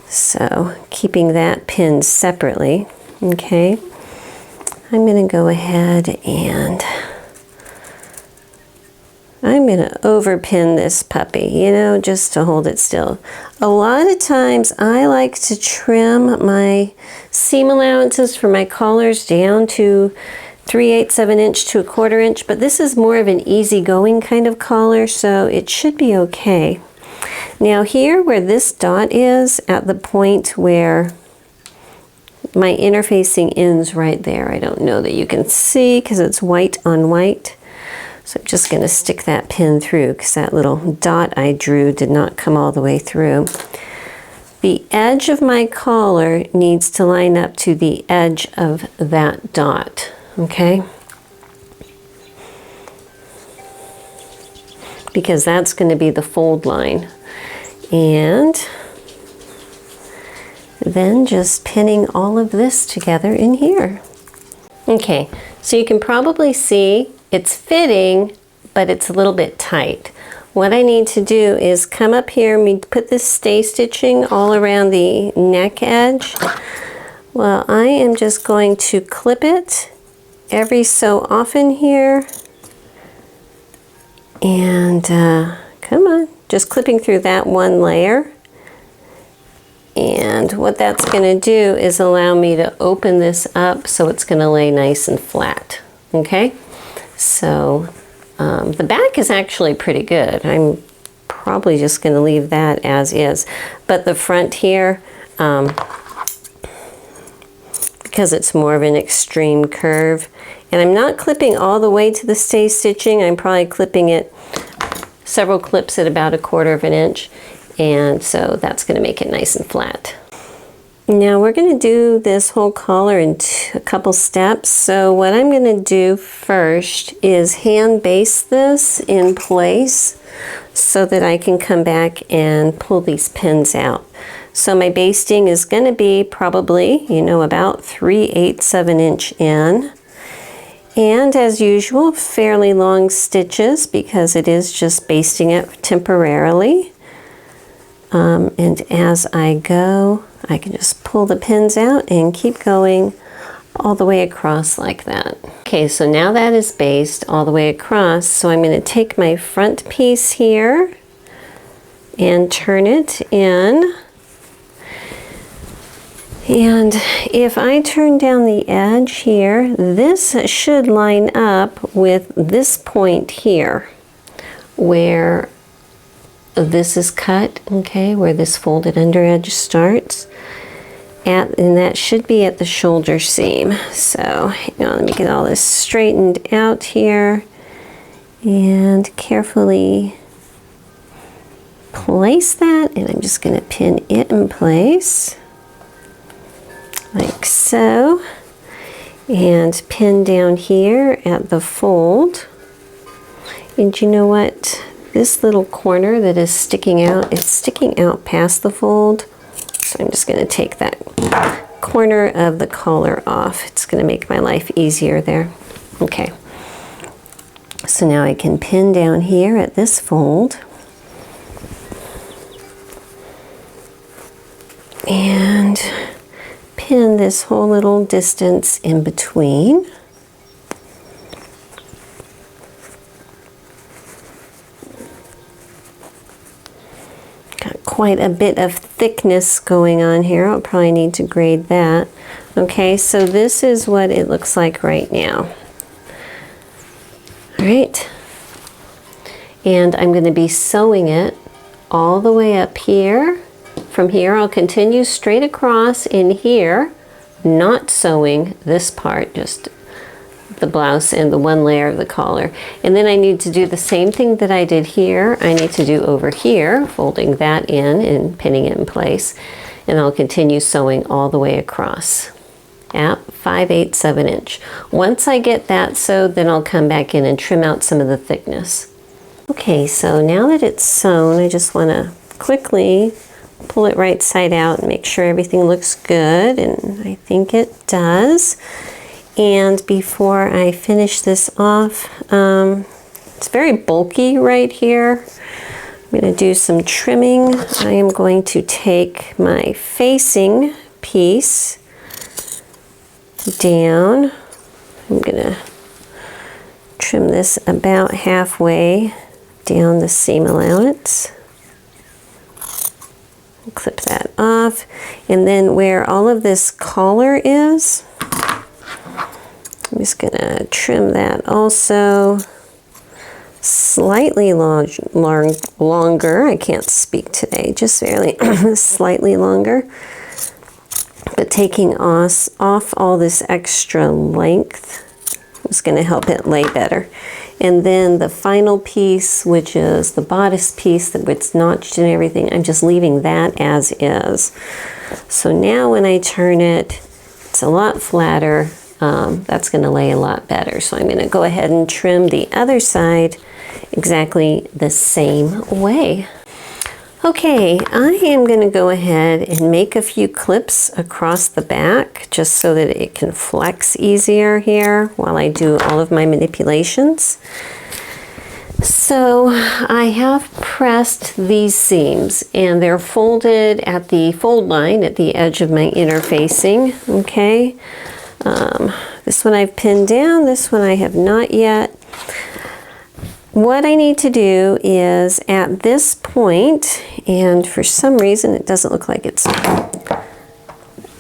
So, keeping that pinned separately, okay? I'm going to go ahead and I'm going to overpin this puppy, you know, just to hold it still. A lot of times I like to trim my seam allowances for my collars down to 3/8 of an inch to 1/4 inch, but this is more of an easygoing kind of collar, so it should be okay. Now here where this dot is, at the point where my interfacing ends right there, I don't know that you can see because it's white on white. So I'm just going to stick that pin through because that little dot I drew did not come all the way through. The edge of my collar needs to line up to the edge of that dot, okay? Because that's going to be the fold line. And then just pinning all of this together in here. Okay, so you can probably see it's fitting, but it's a little bit tight. What I need to do is come up here and put this stay stitching all around the neck edge. Well, I am just going to clip it every so often here. And come on, just clipping through that one layer. And what that's going to do is allow me to open this up so it's going to lay nice and flat. Okay? So the back is actually pretty good. I'm probably just going to leave that as is. But the front here, because it's more of an extreme curve, and I'm not clipping all the way to the stay stitching, I'm probably clipping it several clips at about 1/4 of an inch. And so that's going to make it nice and flat. Now we're going to do this whole collar in a couple steps. So what I'm going to do first is hand base this in place so that I can come back and pull these pins out. So my basting is going to be probably, you know, about 3/8 of an inch in. And as usual, fairly long stitches because it is just basting it temporarily. And as I go, I can just pull the pins out and keep going all the way across like that. Okay, so now that is based all the way across, so I'm going to take my front piece here and turn it in. And if I turn down the edge here, this should line up with this point here where this is cut, okay, where this folded under edge starts. And that should be at the shoulder seam. So, hang on, let me get all this straightened out here and carefully place that. And I'm just going to pin it in place like so. And pin down here at the fold. And you know what? This little corner that is sticking out, it's sticking out past the fold. So I'm just going to take that corner of the collar off. It's going to make my life easier there. Okay. So now I can pin down here at this fold. And pin this whole little distance in between. quite a bit of thickness going on here. I'll probably need to grade that. Okay, so this is what it looks like right now. All right, and I'm going to be sewing it all the way up here. From here, I'll continue straight across in here, not sewing this part, just the blouse and the one layer of the collar. And then I need to do the same thing that I did here. I need to do over here, folding that in and pinning it in place. And I'll continue sewing all the way across at 5/8 of an inch. Once I get that sewed, then I'll come back in and trim out some of the thickness. Okay, so now that it's sewn, I just want to quickly pull it right side out and make sure everything looks good, and I think it does. And before I finish this off, it's very bulky right here. I'm going to do some trimming. I am going to take my facing piece down. I'm going to trim this about halfway down the seam allowance. Clip that off. And then where all of this collar is, I'm just going to trim that also slightly longer. I can't speak today, just barely slightly longer. But taking off all this extra length is going to help it lay better. And then the final piece, which is the bodice piece that it's notched and everything, I'm just leaving that as is. So now when I turn it, it's a lot flatter. That's going to lay a lot better. So I'm going to go ahead and trim the other side exactly the same way. Okay, I am going to go ahead and make a few clips across the back just so that it can flex easier here while I do all of my manipulations. So I have pressed these seams and they're folded at the fold line at the edge of my inner facing. Okay. This one I've pinned down, this one I have not yet. What I need to do is at this point, and for some reason it doesn't look like it's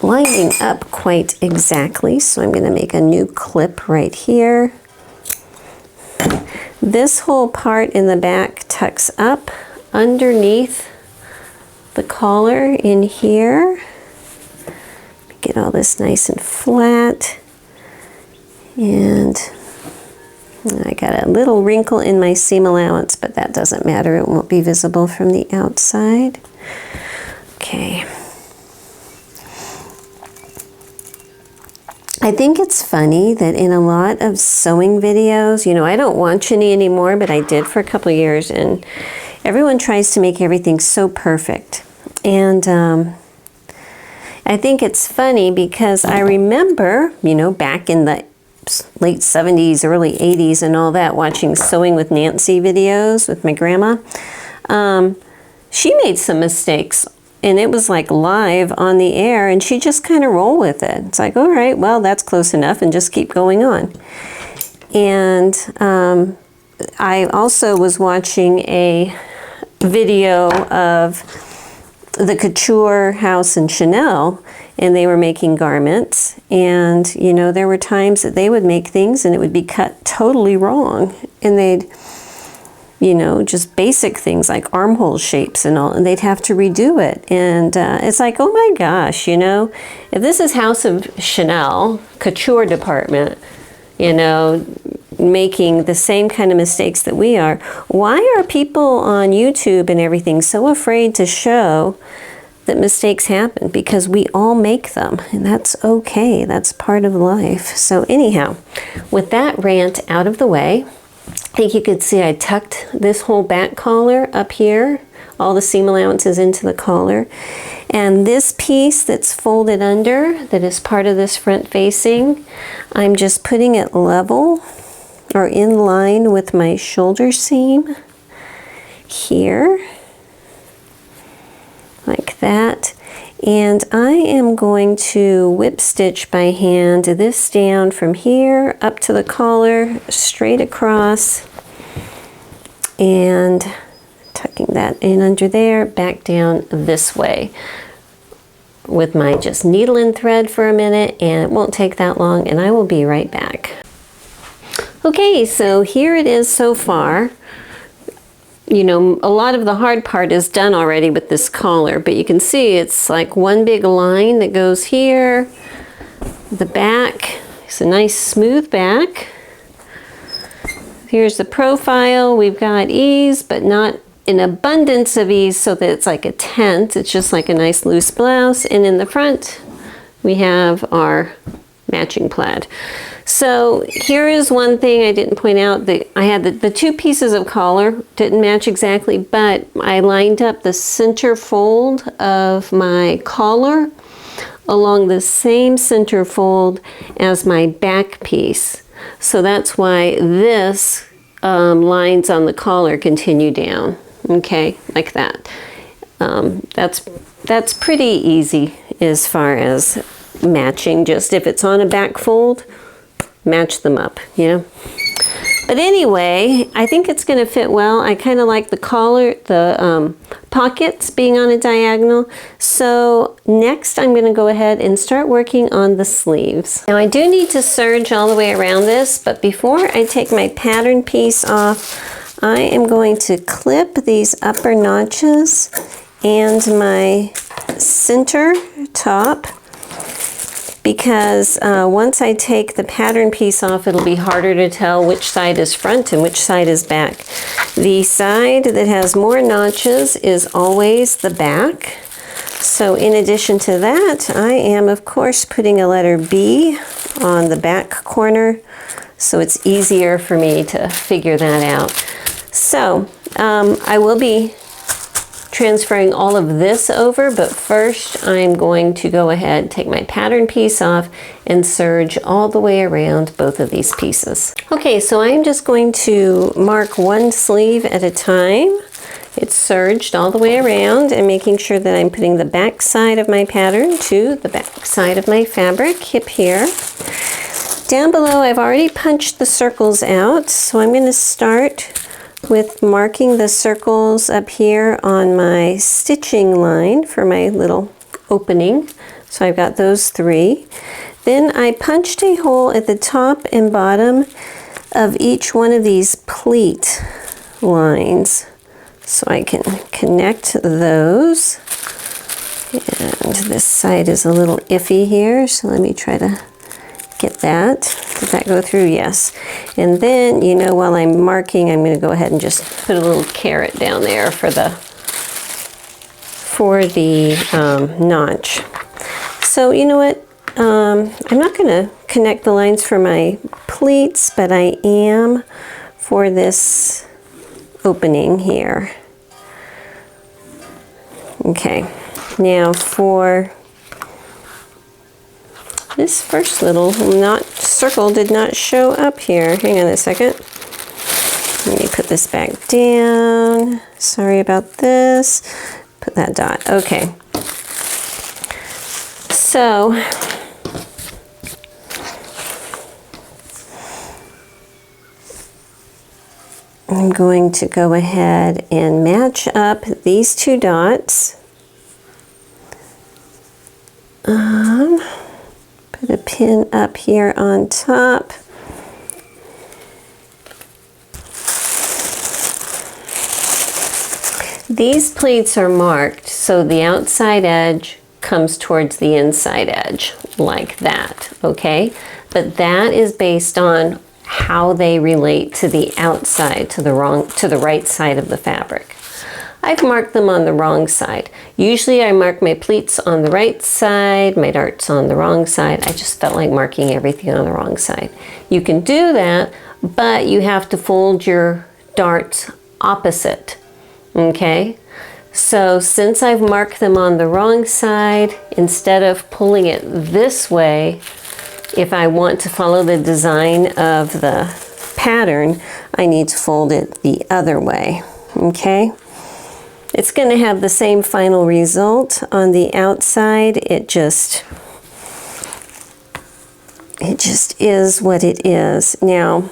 lining up quite exactly, so I'm going to make a new clip right here. This whole part in the back tucks up underneath the collar in here. Get all this nice and flat, and I got a little wrinkle in my seam allowance, but that doesn't matter, it won't be visible from the outside. Okay. I think it's funny that in a lot of sewing videos, you know, I don't watch any anymore, but I did for a couple of years, and everyone tries to make everything so perfect. And I think it's funny because I remember, you know, back in the late 70s, early 80s and all that, watching Sewing with Nancy videos with my grandma. She made some mistakes and it was like live on the air and she just kind of rolled with it. It's like, all right, well, that's close enough, and just keep going on. And I also was watching a video of the couture house in Chanel, and they were making garments, and you know, there were times that they would make things and it would be cut totally wrong, and they'd, you know, just basic things like armhole shapes and all, and they'd have to redo it. And it's like, oh my gosh, you know, if this is House of Chanel couture department, you know, making the same kind of mistakes that we are, why are people on YouTube and everything so afraid to show that mistakes happen? Because we all make them, and that's okay. That's part of life. So anyhow, with that rant out of the way, I think you could see I tucked this whole back collar up here, all the seam allowances into the collar. And this piece that's folded under, that is part of this front facing, I'm just putting it level or in line with my shoulder seam here, like that. And I am going to whip stitch by hand this down from here up to the collar, straight across, and tucking that in under there, back down this way with my just needle and thread for a minute, and it won't take that long, and I will be right back. Okay, so here it is so far. You know, a lot of the hard part is done already with this collar, but you can see it's like one big line that goes here. The back, it's a nice smooth back. Here's the profile. We've got ease, but not an abundance of ease so that it's like a tent. It's just like a nice loose blouse. And in the front, we have our matching plaid. So here is one thing I didn't point out. That I had the two pieces of collar didn't match exactly, but I lined up the center fold of my collar along the same center fold as my back piece. So that's why this lines on the collar continue down, okay, like that. That's pretty easy as far as matching. Just if it's on a back fold, match them up, you know. But anyway, I think it's going to fit well. I kind of like the collar, the pockets being on a diagonal. So next I'm going to go ahead and start working on the sleeves. Now I do need to serge all the way around this, but before I take my pattern piece off, I am going to clip these upper notches and my center top, because once I take the pattern piece off, it'll be harder to tell which side is front and which side is back. The side that has more notches is always the back. So in addition to that, I am of course putting a letter B on the back corner, so it's easier for me to figure that out. So I will be transferring all of this over, but first I'm going to go ahead, take my pattern piece off and serge all the way around both of these pieces. Okay, so I'm just going to mark one sleeve at a time. It's serged all the way around, and making sure that I'm putting the back side of my pattern to the back side of my fabric, hip here. Down below I've already punched the circles out, so I'm going to start with marking the circles up here on my stitching line for my little opening. So I've got those 3. Then I punched a hole at the top and bottom of each one of these pleat lines, so I can connect those. And this side is a little iffy here, so let me try to get that. Did that go through? Yes. And then, you know, while I'm marking, I'm going to go ahead and just put a little caret down there for the notch. So you know what? I'm not going to connect the lines for my pleats, but I am for this opening here. Okay. Now for this first little circle did not show up here. Hang on a second. Let me put this back down. Sorry about this. Put that dot. Okay. So I'm going to go ahead and match up these 2 dots. Put a pin up here on top. These pleats are marked so the outside edge comes towards the inside edge, like that, okay? But that is based on how they relate to the outside, to the right side of the fabric. I've marked them on the wrong side. Usually I mark my pleats on the right side, my darts on the wrong side. I just felt like marking everything on the wrong side. You can do that, but you have to fold your darts opposite, okay? So since I've marked them on the wrong side, instead of pulling it this way, if I want to follow the design of the pattern, I need to fold it the other way, okay? It's going to have the same final result on the outside. It just is what it is. Now,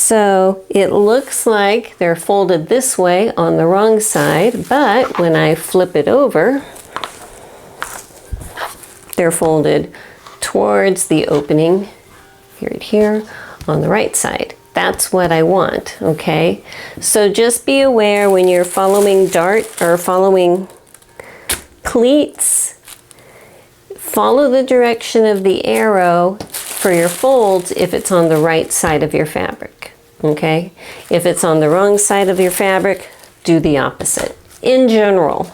So it looks like they're folded this way on the wrong side, but when I flip it over, they're folded towards the opening here on the right side. That's what I want, okay? So just be aware when you're following following pleats, follow the direction of the arrow for your folds if it's on the right side of your fabric, okay? If it's on the wrong side of your fabric, do the opposite. In general.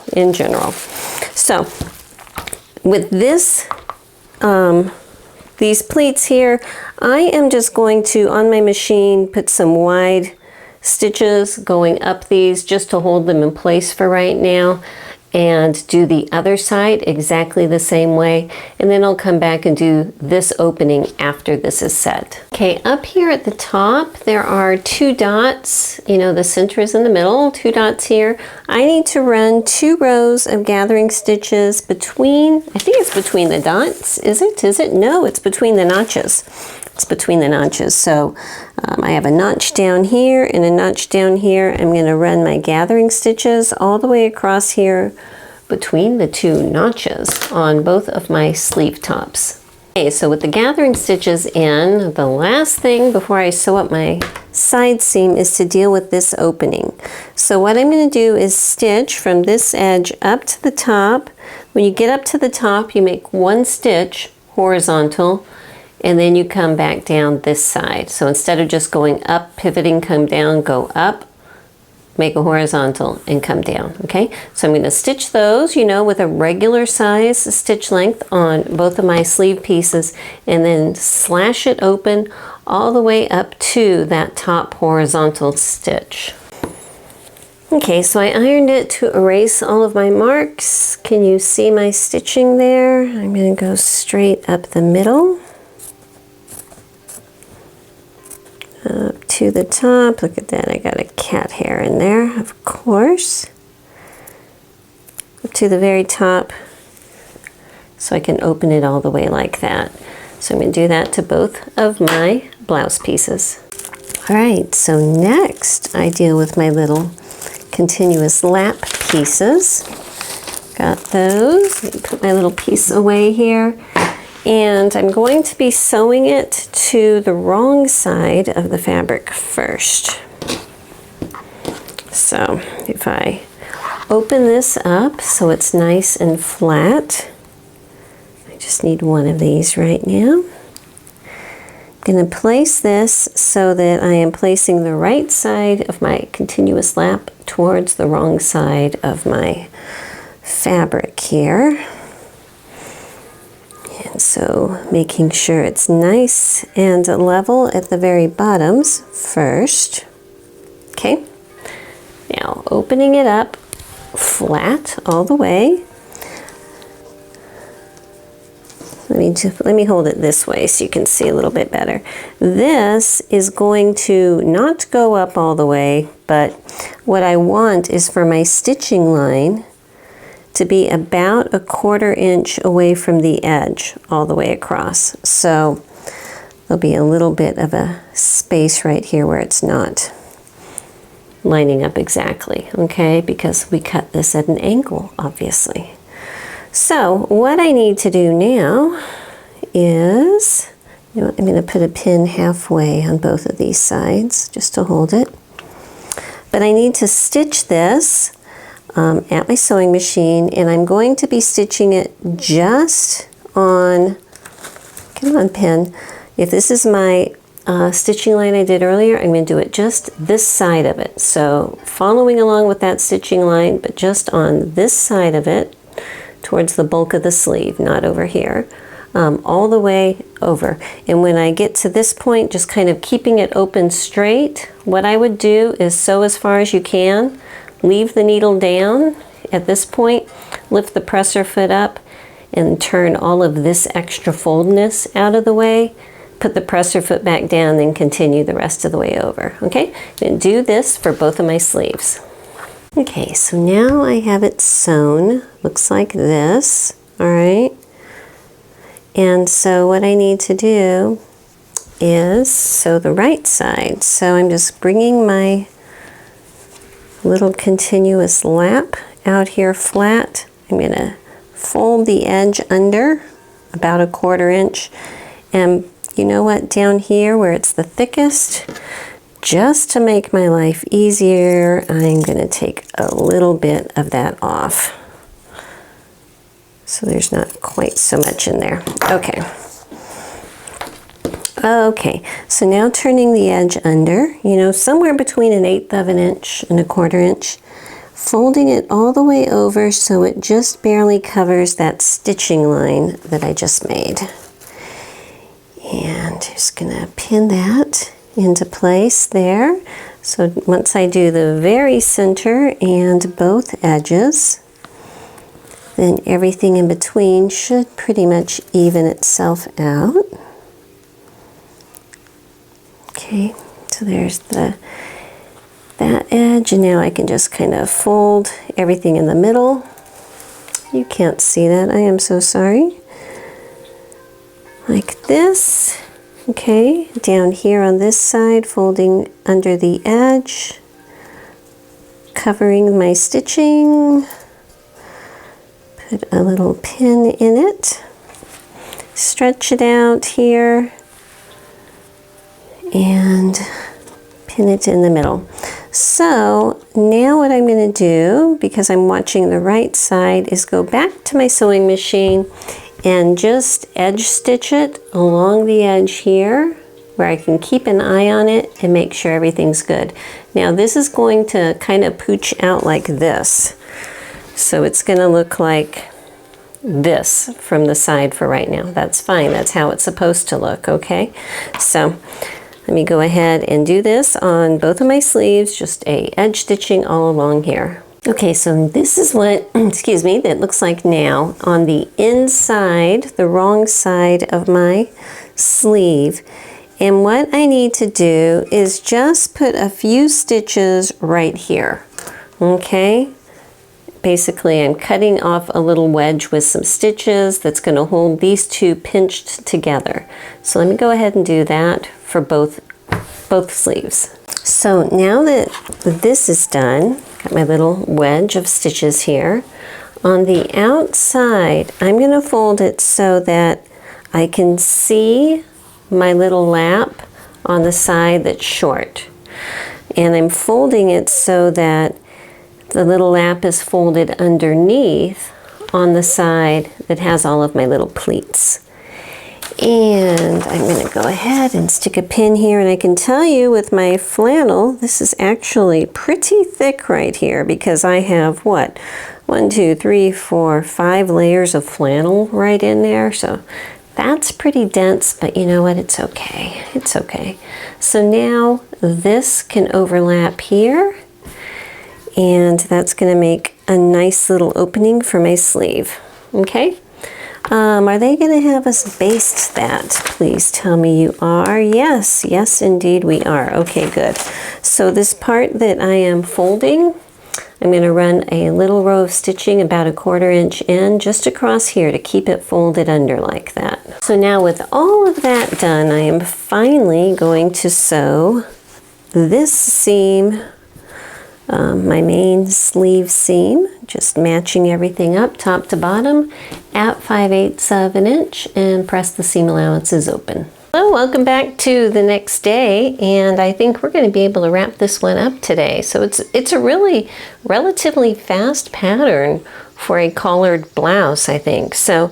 So with this, these pleats here, I am just going to, on my machine, put some wide stitches going up these just to hold them in place for right now, and do the other side exactly the same way, and then I'll come back and do this opening after this is set. Okay, up here at the top there are 2 dots, you know, the center is in the middle, 2 dots here. I need to run 2 rows of gathering stitches between, I think it's between the dots, is it? No, it's between the notches. It's between the notches. So I have a notch down here and a notch down here. I'm going to run my gathering stitches all the way across here between the 2 notches on both of my sleeve tops. Okay, so with the gathering stitches in, the last thing before I sew up my side seam is to deal with this opening. So what I'm going to do is stitch from this edge up to the top. When you get up to the top, you make 1 stitch horizontal, and then you come back down this side. So instead of just going up, pivoting, come down, go up, make a horizontal and come down, okay? So I'm gonna stitch those, you know, with a regular size stitch length on both of my sleeve pieces, and then slash it open all the way up to that top horizontal stitch. Okay, so I ironed it to erase all of my marks. Can you see my stitching there? I'm gonna go straight up the middle. Up to the top. Look at that, I got a cat hair in there, of course. Up to the very top, so I can open it all the way like that. So I'm going to do that to both of my blouse pieces. All right, so next I deal with my little continuous lap pieces. Got those. Let me put my little piece away here. And I'm going to be sewing it to the wrong side of the fabric first. So if I open this up so it's nice and flat, I just need one of these right now. I'm going to place this so that I am placing the right side of my continuous lap towards the wrong side of my fabric here. And so making sure it's nice and level at the very bottoms first. Okay, now opening it up flat all the way. Let me hold it this way so you can see a little bit better. This is going to not go up all the way, but what I want is for my stitching line to be about 1/4 inch away from the edge all the way across. So there'll be a little bit of a space right here where it's not lining up exactly, okay? Because we cut this at an angle, obviously. So what I need to do now is, you know, I'm going to put a pin halfway on both of these sides just to hold it. But I need to stitch this at my sewing machine, and I'm going to be stitching it just on, come on pin, if this is my stitching line I did earlier, I'm going to do it just this side of it. So following along with that stitching line, but just on this side of it, towards the bulk of the sleeve, not over here, all the way over. And when I get to this point, just kind of keeping it open straight, what I would do is sew as far as you can, leave the needle down at this point, lift the presser foot up, and turn all of this extra foldness out of the way, put the presser foot back down, and continue the rest of the way over, okay? And do this for both of my sleeves. Okay, so now I have it sewn, looks like this, all right? And so what I need to do is sew the right side. So I'm just bringing my little continuous lap out here flat. I'm going to fold the edge under about 1/4 inch, and you know what, down here where it's the thickest, just to make my life easier, I'm going to take a little bit of that off. So there's not quite so much in there. Okay. Okay, so now turning the edge under, you know, somewhere between 1/8 of an inch and 1/4 inch, folding it all the way over so it just barely covers that stitching line that I just made. And just gonna pin that into place there. So once I do the very center and both edges, then everything in between should pretty much even itself out. Okay, so there's that edge, and now I can just kind of fold everything in the middle. You can't see that, I am so sorry. Like this. Okay, down here on this side, folding under the edge, covering my stitching. Put a little pin in it, stretch it out here, and pin it in the middle. So now what I'm going to do, because I'm watching the right side, is go back to my sewing machine and just edge stitch it along the edge here, where I can keep an eye on it and make sure everything's good. Now this is going to kind of pooch out like this. So it's going to look like this from the side for right now. That's fine. That's how it's supposed to look, okay? So let me go ahead and do this on both of my sleeves, just a edge stitching all along here. Okay, so this is what, excuse me, that looks like now on the inside, the wrong side of my sleeve. And what I need to do is just put a few stitches right here, okay? Basically, I'm cutting off a little wedge with some stitches that's going to hold these two pinched together. So let me go ahead and do that for both sleeves. So now that this is done, got my little wedge of stitches here. On the outside, I'm going to fold it so that I can see my little lap on the side that's short. And I'm folding it so that the little lap is folded underneath on the side that has all of my little pleats. And I'm going to go ahead and stick a pin here, and I can tell you with my flannel, this is actually pretty thick right here because I have what? 1, 2, 3, 4, 5 layers of flannel right in there. So that's pretty dense, but you know what? It's okay. It's okay. So now this can overlap here, and that's going to make a nice little opening for my sleeve. Okay? Are they going to have us baste that? Please tell me you are. Yes, yes indeed we are. Okay, good. So this part that I am folding, I'm going to run a little row of stitching about 1/4 inch in just across here to keep it folded under like that. So now with all of that done, I am finally going to sew this seam, my main sleeve seam, just matching everything up top to bottom at 5/8 of an inch, and press the seam allowances open. Hello, welcome back to the next day, and I think we're going to be able to wrap this one up today. So it's a really relatively fast pattern for a collared blouse, I think. So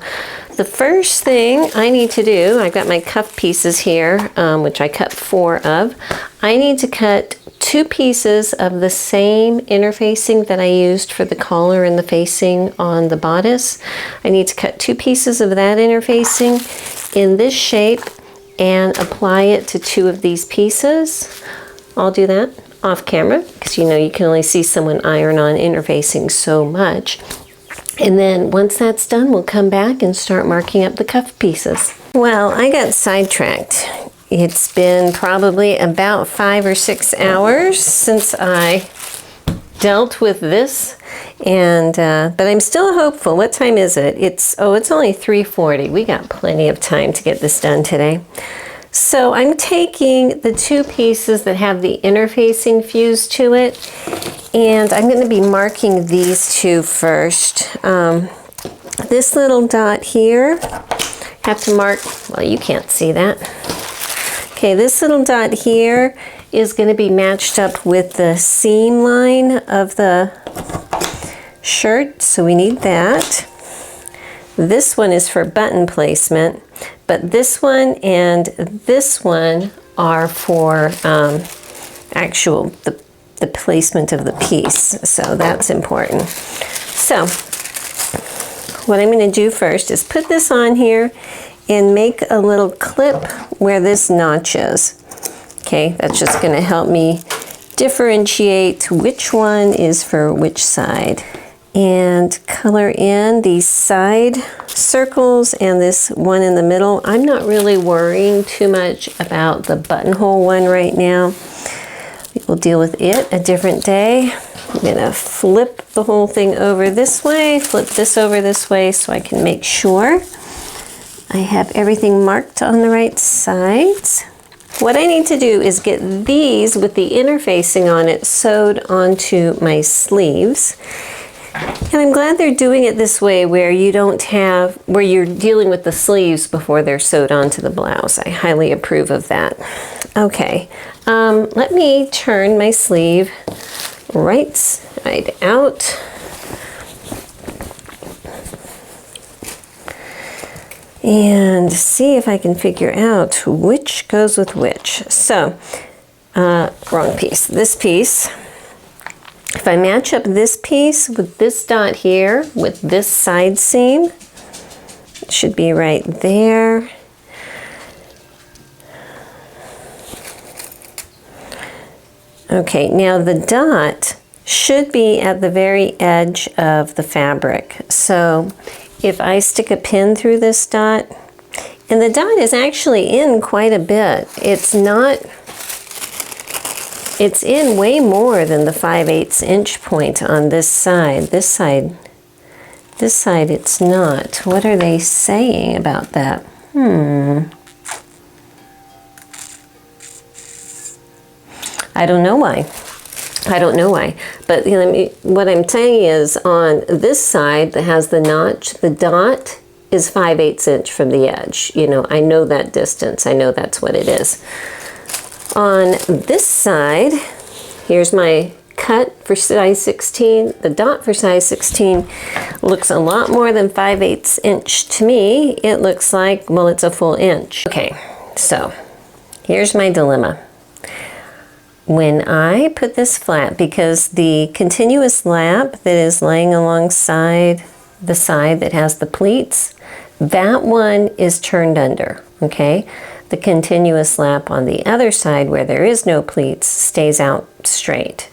the first thing I need to do, I've got my cuff pieces here, which I cut 4 of. I need to cut 2 pieces of the same interfacing that I used for the collar and the facing on the bodice. I need to cut 2 pieces of that interfacing in this shape and apply it to 2 of these pieces. I'll do that off camera because you know you can only see someone iron on interfacing so much. And then once that's done, we'll come back and start marking up the cuff pieces. Well, I got sidetracked. It's been probably about 5 or 6 hours since I dealt with this, and but I'm still hopeful. What time is it? It's only 3:40. We got plenty of time to get this done today. So I'm taking the two pieces that have the interfacing fused to it, and I'm going to be marking these two first. This little dot here, have to mark, well, you can't see that. Okay, this little dot here is going to be matched up with the seam line of the shirt, so we need that. This one is for button placement, but this one and this one are for the placement of the piece, so that's important. So what I'm going to do first is put this on here and make a little clip where this notch is. Okay, that's just going to help me differentiate which one is for which side. And color in these side circles and this one in the middle. I'm not really worrying too much about the buttonhole one right now. We'll deal with it a different day. I'm gonna flip the whole thing over this way, flip this over this way so I can make sure I have everything marked on the right sides. What I need to do is get these with the interfacing on it sewed onto my sleeves. And I'm glad they're doing it this way where you don't have, where you're dealing with the sleeves before they're sewed onto the blouse. I highly approve of that. Okay, let me turn my sleeve right side out. And see if I can figure out which goes with which. So, wrong piece, this piece. If I match up this piece with this dot here, with this side seam, it should be right there. Okay, now the dot should be at the very edge of the fabric. So if I stick a pin through this dot, and the dot is actually in quite a bit. It's in way more than the 5/8 inch point on this side. This side it's not. What are they saying about that? I don't know why. But you know, what I'm saying is on this side that has the notch, the dot is 5/8 inch from the edge. You know, I know that distance. I know that's what it is. On this side, here's my cut for size 16. The dot for size 16 looks a lot more than 5/8 inch to me. It looks like, well, it's a full inch. Okay, so here's my dilemma. When I put this flat, because the continuous lap that is laying alongside the side that has the pleats, that one is turned under, okay? The continuous lap on the other side where there is no pleats stays out straight.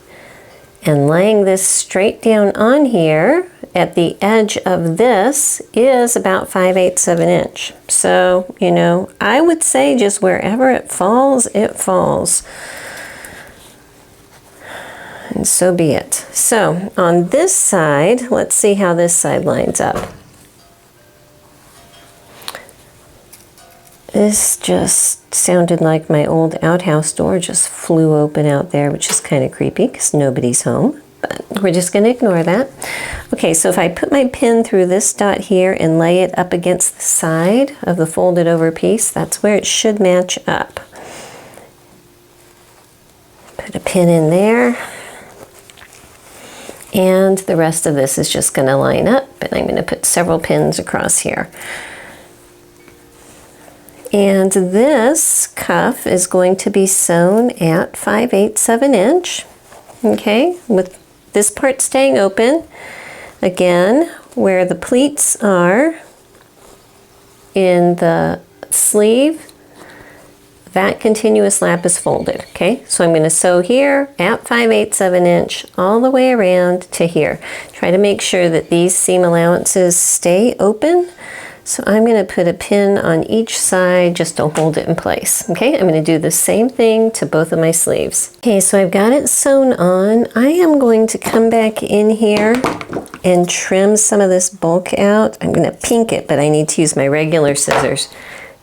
And laying this straight down on here at the edge of this is about 5/8 of an inch. So, you know, I would say just wherever it falls, it falls. And so be it. So on this side, let's see how this side lines up. This just sounded like my old outhouse door just flew open out there, which is kind of creepy because nobody's home, but we're just going to ignore that. Okay, so if I put my pin through this dot here and lay it up against the side of the folded over piece, that's where it should match up. Put a pin in there. And the rest of this is just going to line up, and I'm going to put several pins across here. And this cuff is going to be sewn at 5/8 of an inch, okay, with this part staying open. Again, where the pleats are in the sleeve, that continuous lap is folded, okay? So I'm going to sew here at 5/8 of an inch all the way around to here. Try to make sure that these seam allowances stay open. So I'm going to put a pin on each side just to hold it in place, okay? I'm going to do the same thing to both of my sleeves. Okay, so I've got it sewn on. I am going to come back in here and trim some of this bulk out. I'm going to pink it, but I need to use my regular scissors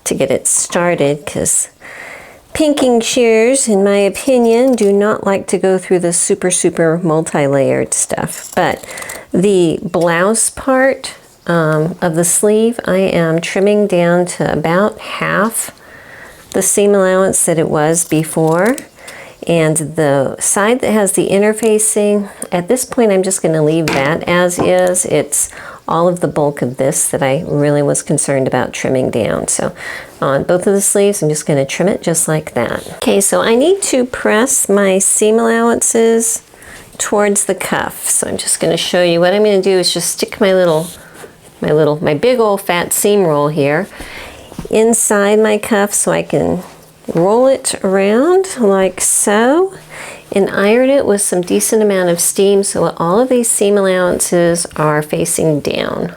to get it started because pinking shears, in my opinion, do not like to go through the super multi-layered stuff. But the blouse part of the sleeve, I am trimming down to about half the seam allowance that it was before. And the side that has the interfacing, at this point I'm just going to leave that as is. It's all of the bulk of this that I really was concerned about trimming down. So on both of the sleeves, I'm just going to trim it just like that. Okay, so I need to press my seam allowances towards the cuff. So I'm just going to show you what I'm going to do is just stick my big old fat seam roll here inside my cuff so I can roll it around like so and iron it with some decent amount of steam so all of these seam allowances are facing down.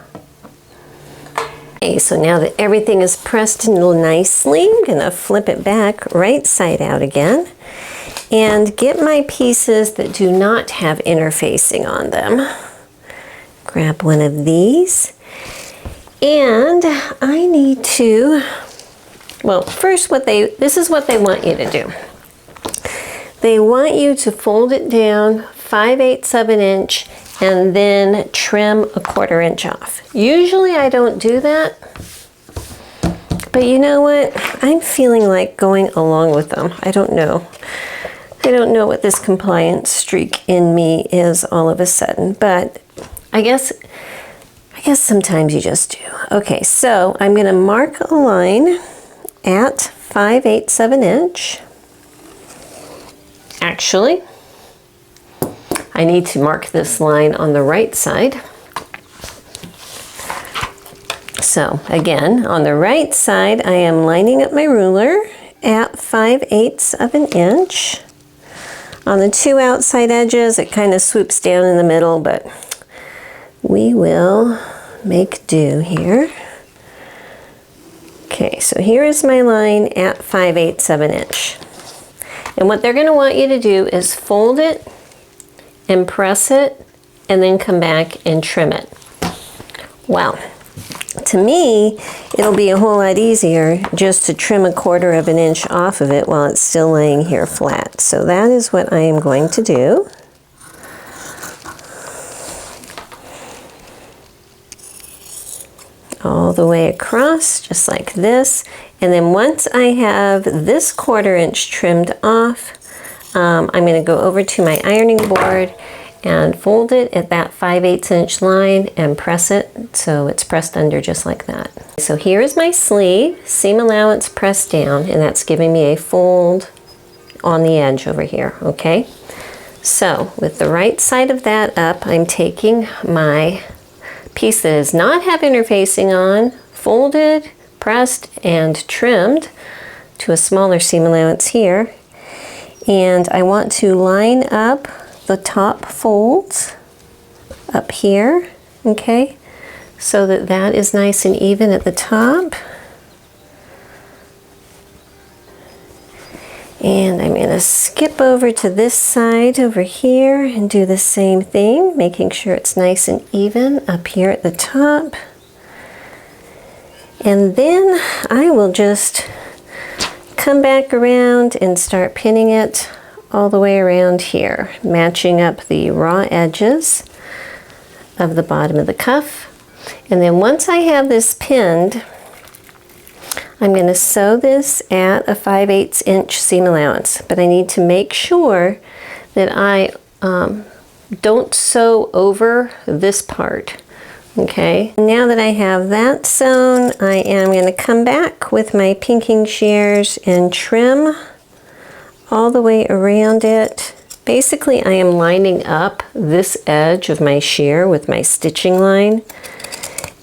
Okay, so now that everything is pressed in nicely, I'm gonna flip it back right side out again and get my pieces that do not have interfacing on them. Grab one of these and I need to, well, first this is what they want you to do. They want you to fold it down 5/8 of an inch and then trim 1/4 inch off. Usually I don't do that, but you know what? I'm feeling like going along with them. I don't know. I don't know what this compliance streak in me is all of a sudden, but I guess sometimes you just do. Okay, so I'm gonna mark a line at 5/8 of an inch. Actually, I need to mark this line on the right side. So again, on the right side, I am lining up my ruler at 5/8 of an inch. On the two outside edges, it kind of swoops down in the middle, but we will make do here. Okay, so here is my line at 5/8 of an inch. And what they're going to want you to do is fold it and press it and then come back and trim it. Well, to me, it'll be a whole lot easier just to trim 1/4 of an inch off of it while it's still laying here flat. So that is what I am going to do. All the way across, just like this. And then once I have this 1/4 inch trimmed off, I'm going to go over to my ironing board and fold it at that 5/8 inch line and press it so it's pressed under just like that. So here is my sleeve, seam allowance pressed down, and that's giving me a fold on the edge over here, okay? So with the right side of that up, I'm taking my piece that does not have interfacing on, folded, pressed, and trimmed to a smaller seam allowance here. And I want to line up the top folds up here, okay? So that that is nice and even at the top. And I'm going to skip over to this side over here and do the same thing, making sure it's nice and even up here at the top. And then I will just come back around and start pinning it all the way around here, matching up the raw edges of the bottom of the cuff. And then once I have this pinned, I'm going to sew this at a 5/8 inch seam allowance, but I need to make sure that I don't sew over this part. Okay, now that I have that sewn, I am going to come back with my pinking shears and trim all the way around it. Basically, I am lining up this edge of my shear with my stitching line.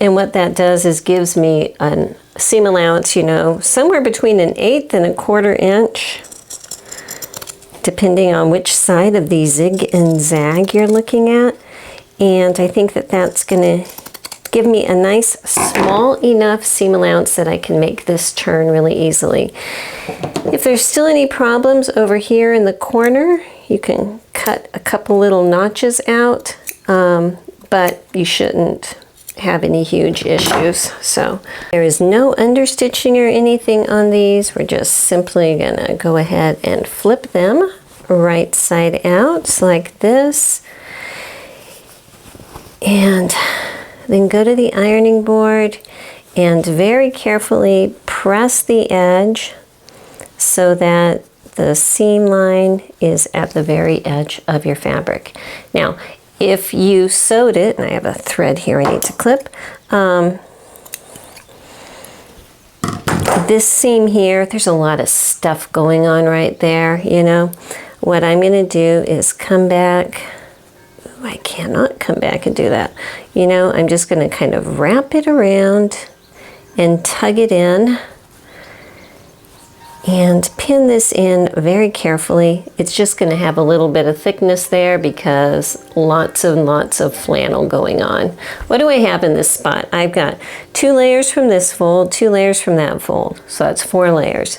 And what that does is gives me a seam allowance, you know, somewhere between 1/8 and 1/4 inch, depending on which side of the zig and zag you're looking at. And I think that that's going to give me a nice small enough seam allowance that I can make this turn really easily. If there's still any problems over here in the corner, you can cut a couple little notches out, but you shouldn't have any huge issues. So there is no understitching or anything on these. We're just simply gonna go ahead and flip them right side out like this. And then go to the ironing board and very carefully press the edge so that the seam line is at the very edge of your fabric. Now, if you sewed it, and I have a thread here I need to clip, this seam here, there's a lot of stuff going on right there, you know. What I'm gonna do is come back. Ooh, I cannot come back and do that. You know, I'm just gonna kind of wrap it around and tug it in and pin this in very carefully. It's just going to have a little bit of thickness there because lots and lots of flannel going on. What do I have in this spot? I've got 2 layers from this fold, 2 layers from that fold. So that's 4 layers.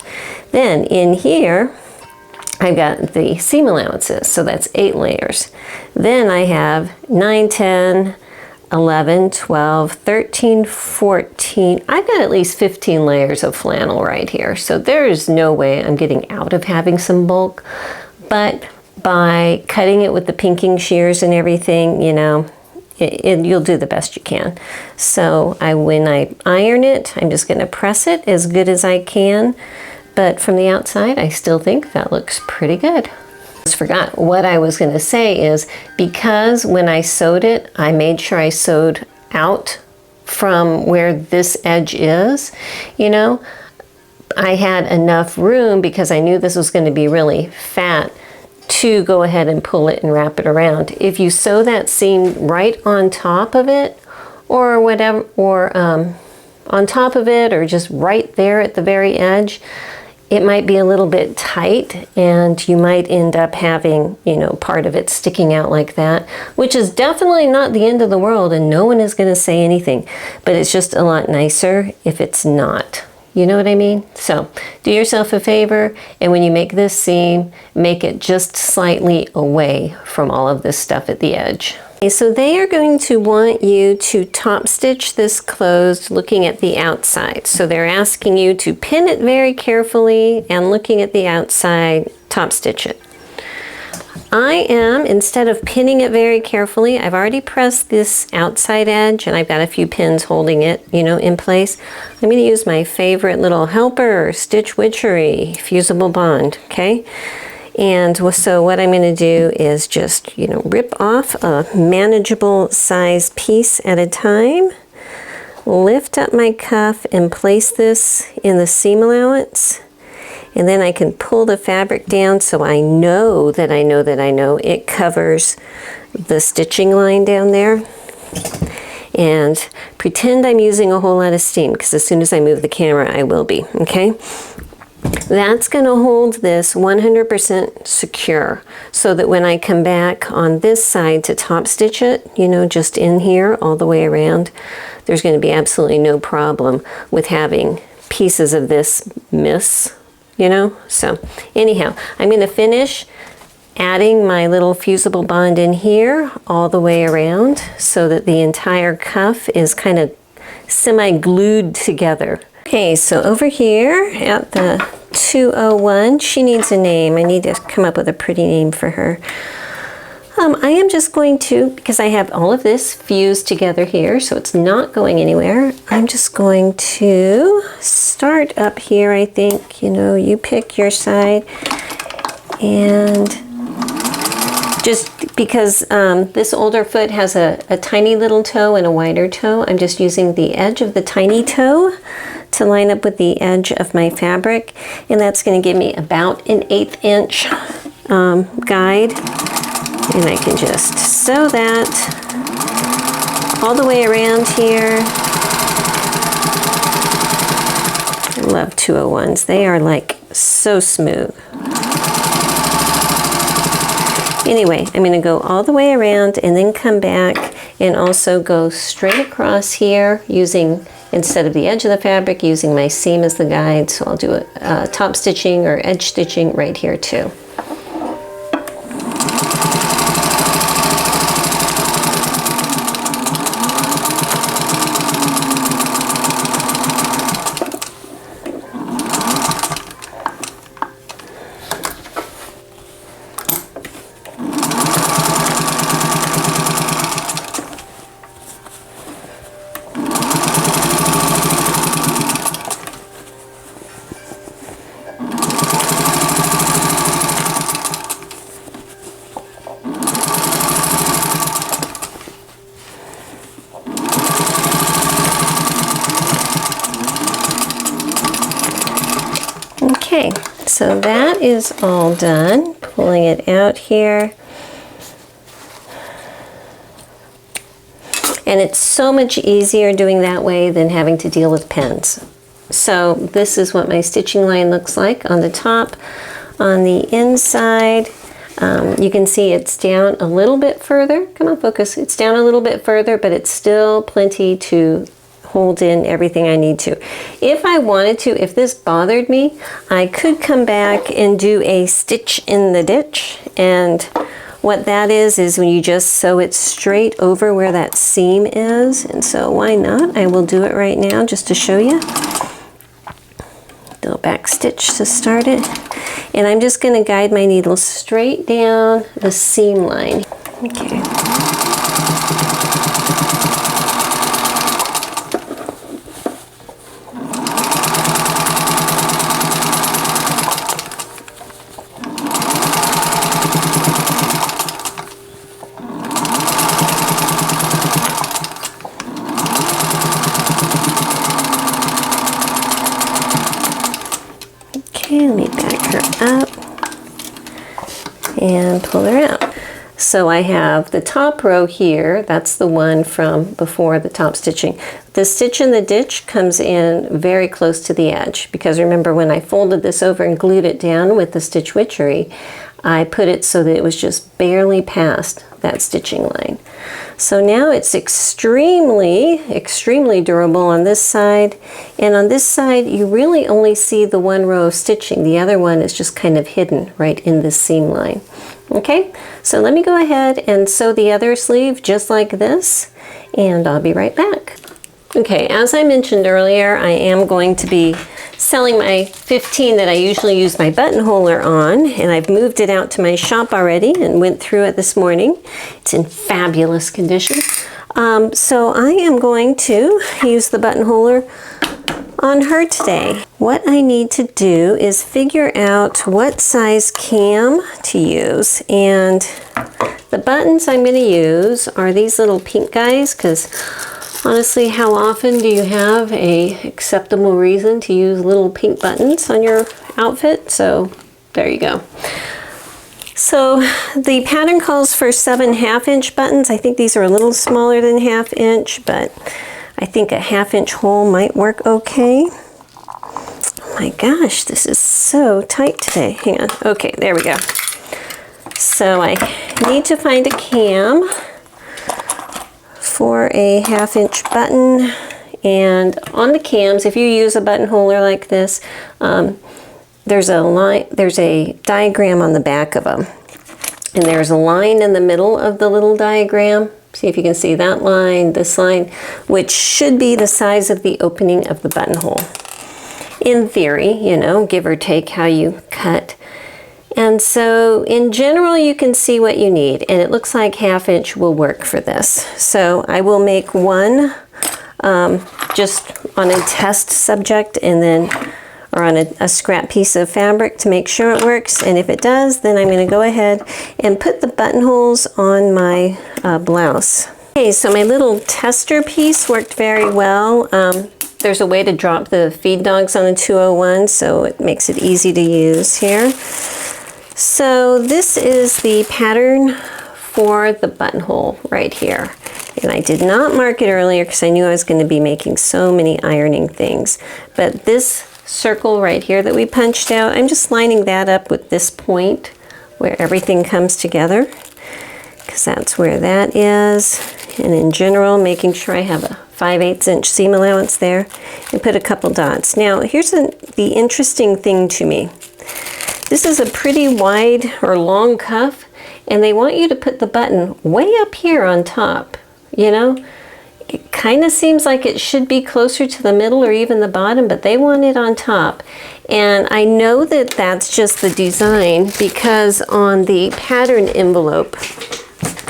Then in here, I've got the seam allowances. So that's 8 layers. Then I have 9, 10, 11, 12, 13, 14. I've got at least 15 layers of flannel right here. So there is no way I'm getting out of having some bulk. But by cutting it with the pinking shears and everything, you know, you'll do the best you can. So when I iron it, I'm just going to press it as good as I can. But from the outside, I still think that looks pretty good. Forgot what I was going to say is because when I sewed it, I made sure I sewed out from where this edge is, you know, I had enough room because I knew this was going to be really fat to go ahead and pull it and wrap it around. If you sew that seam right on top of it or whatever, or on top of it or just right there at the very edge, it might be a little bit tight and you might end up having, you know, part of it sticking out like that, which is definitely not the end of the world and no one is going to say anything, but it's just a lot nicer if it's not. You know what I mean? So do yourself a favor, and when you make this seam, make it just slightly away from all of this stuff at the edge. Okay, so they are going to want you to top stitch this closed looking at the outside. So they're asking you to pin it very carefully and looking at the outside, top stitch it. I am, instead of pinning it very carefully, I've already pressed this outside edge and I've got a few pins holding it, you know, in place. I'm going to use my favorite little helper, Stitch Witchery Fusible Bond, okay? And so what I'm going to do is just, you know, rip off a manageable size piece at a time, lift up my cuff and place this in the seam allowance. And then I can pull the fabric down so I know that I know that I know it covers the stitching line down there. And pretend I'm using a whole lot of steam because as soon as I move the camera, I will be, okay? That's going to hold this 100% secure so that when I come back on this side to top stitch it, you know, just in here all the way around, there's going to be absolutely no problem with having pieces of this miss. You know, so anyhow, I'm going to finish adding my little fusible bond in here all the way around so that the entire cuff is kind of semi-glued together. Okay, so over here at the 201, she needs a name. I need to come up with a pretty name for her. I am just going to, because I have all of this fused together here, so it's not going anywhere, I'm just going to start up here, I think. You know, you pick your side. And just because this older foot has a tiny little toe and a wider toe, I'm just using the edge of the tiny toe to line up with the edge of my fabric. And that's going to give me about an 1/8 inch guide. And I can just sew that all the way around here. I love 201s. They are like so smooth. Anyway, I'm going to go all the way around and then come back and also go straight across here using, instead of the edge of the fabric, using my seam as the guide. So I'll do a top stitching or edge stitching right here too. So that is all done. Pulling it out here. And it's so much easier doing that way than having to deal with pens. So this is what my stitching line looks like on the top. On the inside, you can see it's down a little bit further. Come on, focus. It's down a little bit further, but it's still plenty to hold in everything I need to. If I wanted to, if this bothered me, I could come back and do a stitch in the ditch. And what that is when you just sew it straight over where that seam is. And so why not? I will do it right now just to show you. Do a back stitch to start it. And I'm just going to guide my needle straight down the seam line. Okay. Okay, let me back her up and pull her out. So I have the top row here, that's the one from before the top stitching. The stitch in the ditch comes in very close to the edge, because remember when I folded this over and glued it down with the stitch witchery, I put it so that it was just barely past that stitching line. So now it's extremely durable on this side, and on this side you really only see the one row of stitching. The other one is just kind of hidden right in this seam line. Okay, so let me go ahead and sew the other sleeve just like this, and I'll be right back. Okay, as I mentioned earlier, I am going to be selling my 15 that I usually use my buttonholer on, and I've moved it out to my shop already and went through it this morning. It's in fabulous condition. So I am going to use the buttonholer on her today. What I need to do is figure out what size cam to use, and the buttons I'm going to use are these little pink guys, because honestly, how often do you have a acceptable reason to use little pink buttons on your outfit? So there you go. So the pattern calls for 7 1/2-inch buttons. I think these are a little smaller than 1/2 inch, but I think a 1/2 inch hole might work okay. Oh my gosh, this is so tight today. Hang on. Okay, there we go. So I need to find a cam for a 1/2 inch button, and on the cams, if you use a buttonholer like this, there's a diagram on the back of them, and there's a line in the middle of the little diagram. See if you can see that line, this line, which should be the size of the opening of the buttonhole. In theory, you know, give or take how you cut. And so in general, you can see what you need, and it looks like 1/2 inch will work for this. So I will make one just on a test subject, and then, or on a scrap piece of fabric to make sure it works. And if it does, then I'm going to go ahead and put the buttonholes on my blouse. Okay, so my little tester piece worked very well. There's a way to drop the feed dogs on the 201, so it makes it easy to use here. So this is the pattern for the buttonhole right here. And I did not mark it earlier because I knew I was going to be making so many ironing things. But this circle right here that we punched out, I'm just lining that up with this point where everything comes together, because that's where that is. And in general, making sure I have a 5/8 inch seam allowance there, and put a couple dots. Now here's the interesting thing to me. This is a pretty wide or long cuff, and they want you to put the button way up here on top. You know, it kind of seems like it should be closer to the middle or even the bottom, but they want it on top. And I know that that's just the design, because on the pattern envelope,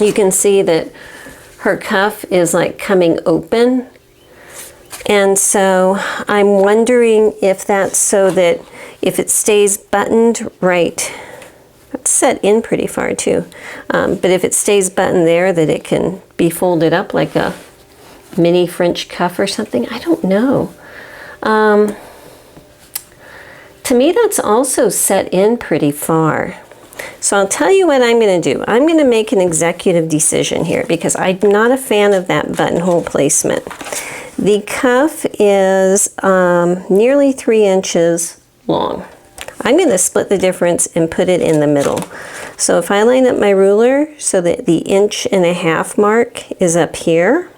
you can see that her cuff is like coming open. And so I'm wondering if that's so that if it stays buttoned right, it's set in pretty far too, but if it stays buttoned there, that it can be folded up like a mini French cuff or something. I don't know. To me, that's also set in pretty far. So I'll tell you what I'm going to do. I'm going to make an executive decision here because I'm not a fan of that buttonhole placement. The cuff is nearly 3 inches long. I'm going to split the difference and put it in the middle. So if I line up my ruler so that the 1.5 inch mark is up here,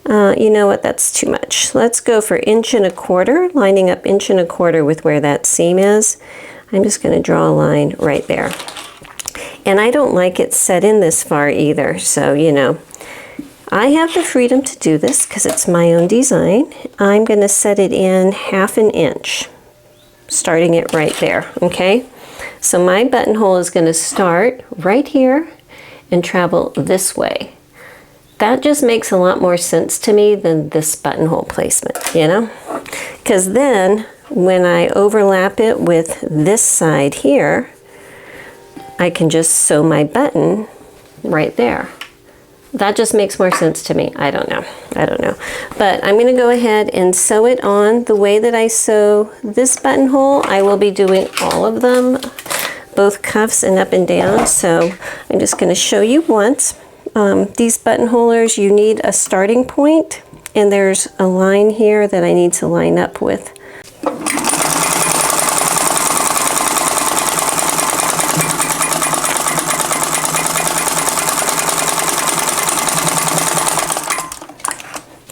you know what, that's too much. Let's go for 1.25 inches, lining up 1.25 inches with where that seam is. I'm just going to draw a line right there. And I don't like it set in this far either, so you know. I have the freedom to do this because it's my own design. I'm going to set it in 1/2 inch, starting it right there, okay? So my buttonhole is going to start right here and travel this way. That just makes a lot more sense to me than this buttonhole placement, you know? Because then when I overlap it with this side here, I can just sew my button right there. That just makes more sense to me. I don't know. But I'm going to go ahead and sew it on the way that I sew this buttonhole. I will be doing all of them, both cuffs and up and down. So I'm just going to show you once. These buttonholers, you need a starting point, and there's a line here that I need to line up with.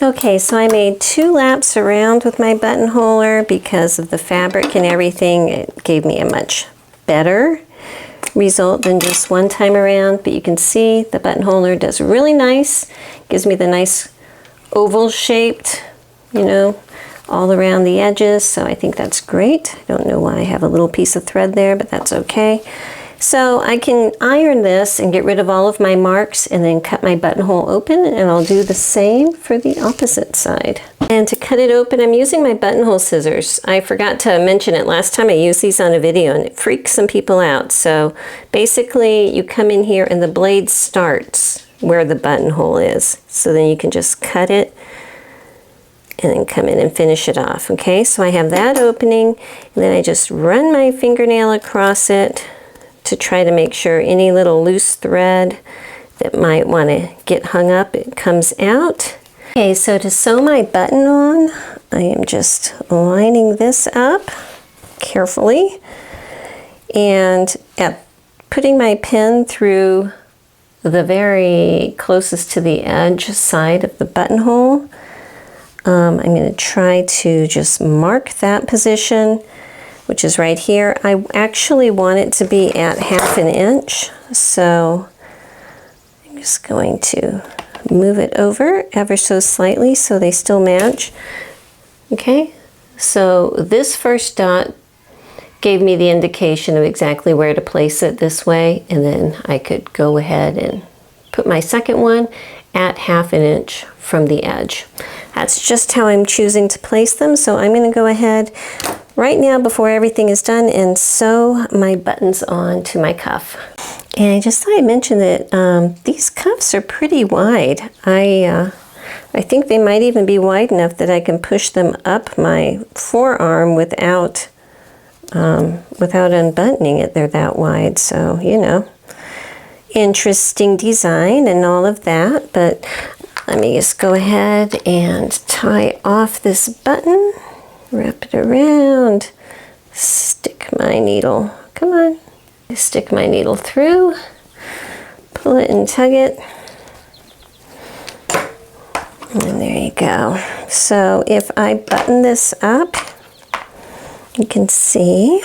Okay, so I made 2 laps around with my buttonholer because of the fabric and everything. It gave me a much better result than just one time around, but you can see the buttonholer does really nice. Gives me the nice oval shaped, you know, all around the edges, so I think that's great. I don't know why I have a little piece of thread there, but that's okay. So I can iron this and get rid of all of my marks and then cut my buttonhole open, and I'll do the same for the opposite side. And to cut it open, I'm using my buttonhole scissors. I forgot to mention it last time I used these on a video, and it freaks some people out. So basically you come in here and the blade starts where the buttonhole is. So then you can just cut it and then come in and finish it off. Okay, so I have that opening, and then I just run my fingernail across it to try to make sure any little loose thread that might want to get hung up, it comes out. Okay, so to sew my button on, I am just lining this up carefully and putting my pen through the very closest to the edge side of the buttonhole. I'm going to try to just mark that position, which is right here. I actually want it to be at 1/2 inch, so I'm just going to move it over ever so slightly so they still match. Okay, so this first dot gave me the indication of exactly where to place it this way, and then I could go ahead and put my second one at 1/2 inch from the edge. That's just how I'm choosing to place them, so I'm going to go ahead right now before everything is done and sew my buttons on to my cuff. And I just thought I'd mention that these cuffs are pretty wide. I think they might even be wide enough that I can push them up my forearm without unbuttoning it. They're that wide, so you know, interesting design and all of that. But let me just go ahead and tie off this button. Wrap it around, stick my needle, come on, stick my needle through, pull it and tug it, and there you go. So if I button this up, you can see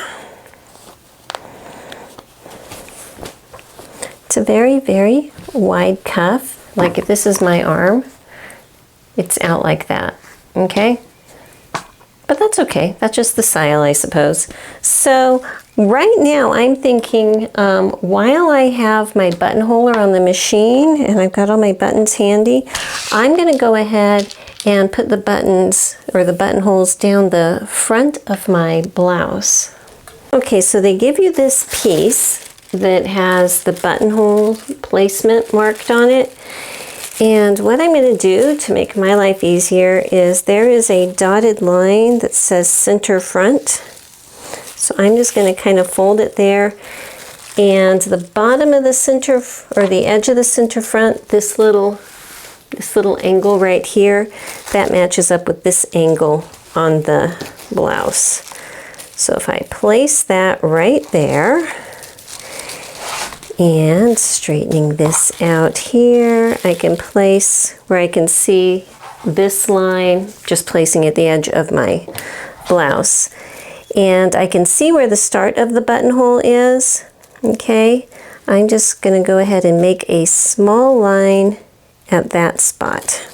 it's a very, very wide cuff. Like if this is my arm, it's out like that, okay? But that's okay. That's just the style, I suppose. So right now I'm thinking while I have my buttonholer on the machine and I've got all my buttons handy, I'm going to go ahead and put the buttons or the buttonholes down the front of my blouse. Okay, so they give you this piece that has the buttonhole placement marked on it. And what I'm going to do to make my life easier is there is a dotted line that says center front. So I'm just going to kind of fold it there. And the bottom of the center, or the edge of the center front, this little angle right here, that matches up with this angle on the blouse. So if I place that right there, and straightening this out here, I can place where I can see this line, just placing at the edge of my blouse. And I can see where the start of the buttonhole is. Okay, I'm just going to go ahead and make a small line at that spot.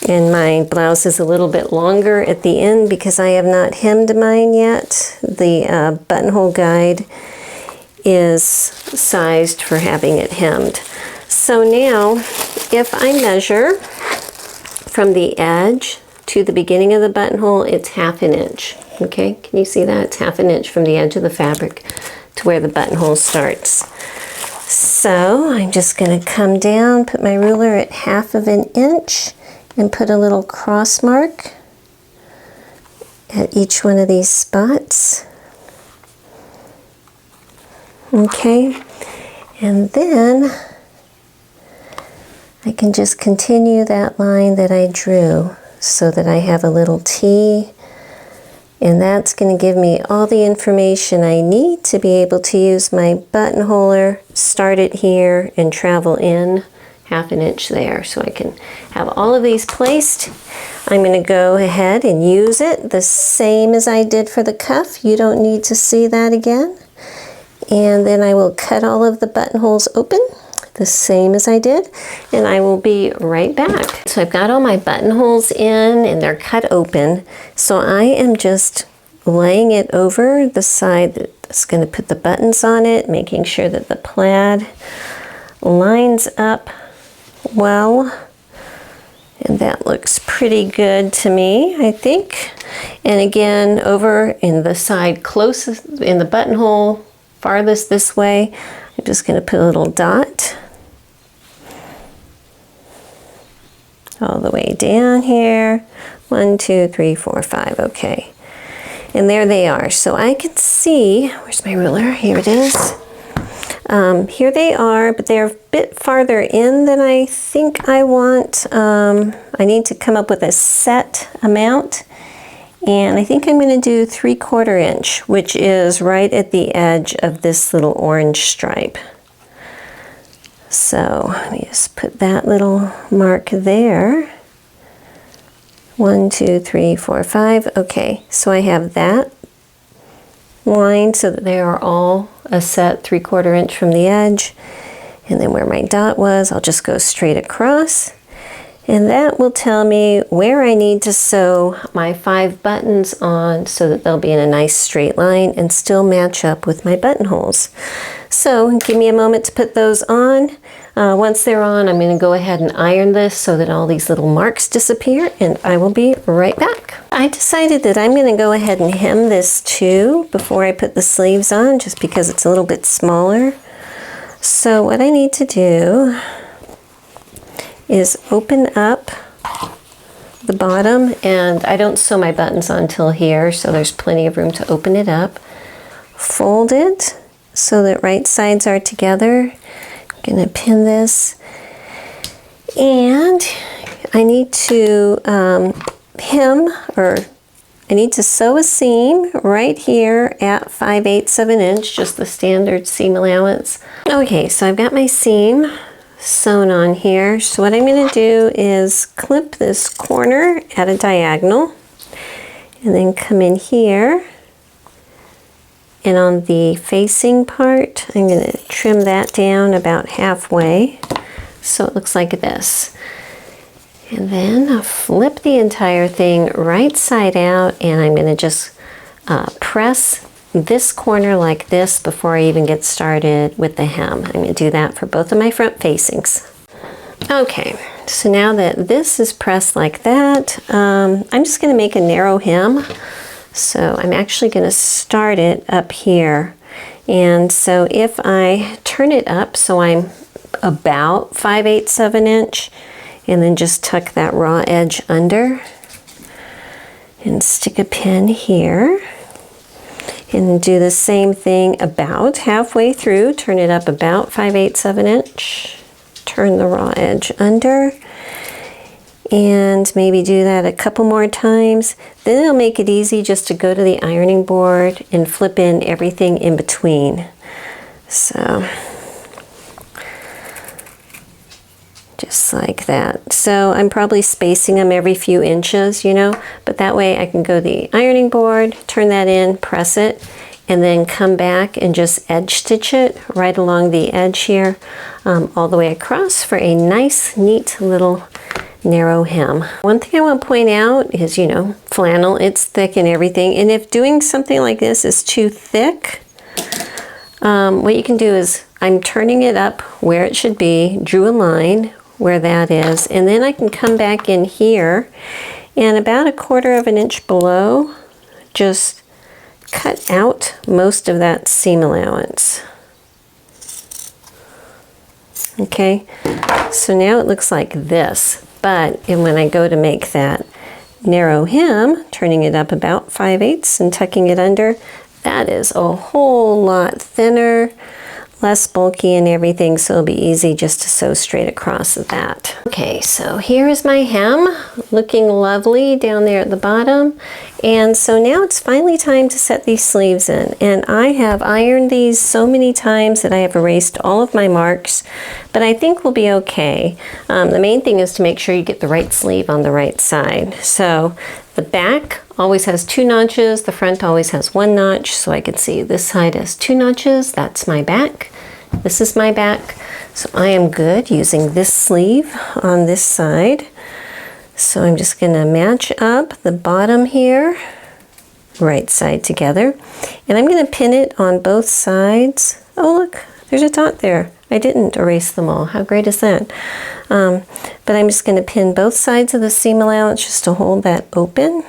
And my blouse is a little bit longer at the end because I have not hemmed mine yet. The buttonhole guide is sized for having it hemmed. So now, if I measure from the edge to the beginning of the buttonhole, it's 1/2 inch. Okay, can you see that? It's 1/2 inch from the edge of the fabric to where the buttonhole starts. So I'm just going to come down, put my ruler at 1/2 inch, and put a little cross mark at each one of these spots. Okay, and then I can just continue that line that I drew so that I have a little T, and that's going to give me all the information I need to be able to use my buttonholer, start it here, and travel in 1/2 inch there. So I can have all of these placed. I'm going to go ahead and use it the same as I did for the cuff. You don't need to see that again. And then I will cut all of the buttonholes open the same as I did, and I will be right back. So I've got all my buttonholes in and they're cut open. So I am just laying it over the side that's going to put the buttons on it, making sure that the plaid lines up well. And that looks pretty good to me, I think. And again, over in the side closest, in the buttonhole farthest this way, I'm just going to put a little dot all the way down here. 1, 2, 3, 4, 5. Okay. And there they are. So I can see, where's my ruler? Here it is. Here they are, but they're a bit farther in than I think I want. I need to come up with a set amount. And I think I'm going to do 3/4 inch, which is right at the edge of this little orange stripe. So let me just put that little mark there. 1, 2, 3, 4, 5. Okay, so I have that line so that they are all a set 3/4 inch from the edge. And then where my dot was, I'll just go straight across. And that will tell me where I need to sew my 5 buttons on so that they'll be in a nice straight line and still match up with my buttonholes. So give me a moment to put those on. Once they're on, I'm going to go ahead and iron this so that all these little marks disappear, and I will be right back. I decided that I'm going to go ahead and hem this too before I put the sleeves on, just because it's a little bit smaller. So what I need to do is open up the bottom, and I don't sew my buttons on till here, so there's plenty of room to open it up. Fold it so that right sides are together. I'm going to pin this, and I need to hem, or I need to sew a seam right here at 5/8 of an inch, just the standard seam allowance. Okay, so I've got my seam sewn on here. So what I'm going to do is clip this corner at a diagonal and then come in here, and on the facing part I'm going to trim that down about halfway so it looks like this, and then I'll flip the entire thing right side out, and I'm going to just press this corner like this before I even get started with the hem. I'm going to do that for both of my front facings. Okay, so now that this is pressed like that, I'm just going to make a narrow hem. So I'm actually going to start it up here. And so if I turn it up so I'm about 5/8 of an inch, and then just tuck that raw edge under and stick a pin here. And do the same thing about halfway through. Turn it up about 5/8 of an inch. Turn the raw edge under. And maybe do that a couple more times. Then it'll make it easy just to go to the ironing board and flip in everything in between. So, just like that. So I'm probably spacing them every few inches, you know, but that way I can go to the ironing board, turn that in, press it, and then come back and just edge stitch it right along the edge here, all the way across for a nice, neat little narrow hem. One thing I want to point out is, you know, flannel, it's thick and everything, and if doing something like this is too thick, what you can do is, I'm turning it up where it should be, drew a line where that is, and then I can come back in here and about 1/4 of an inch below, just cut out most of that seam allowance. Okay, so now it looks like this, but and when I go to make that narrow hem, turning it up about 5/8 and tucking it under, that is a whole lot thinner, less bulky and everything, so it'll be easy just to sew straight across that. Okay, so here is my hem, looking lovely down there at the bottom. And so now it's finally time to set these sleeves in. And I have ironed these so many times that I have erased all of my marks, but I think we'll be okay. The main thing is to make sure you get the right sleeve on the right side. So the back always has 2 notches, the front always has 1 notch, so I can see this side has 2 notches, that's my back, this is my back. So I am good using this sleeve on this side. So I'm just gonna match up the bottom here, right side together, and I'm gonna pin it on both sides. Oh look, there's a dot there. I didn't erase them all. How great is that? But I'm just going to pin both sides of the seam allowance just to hold that open.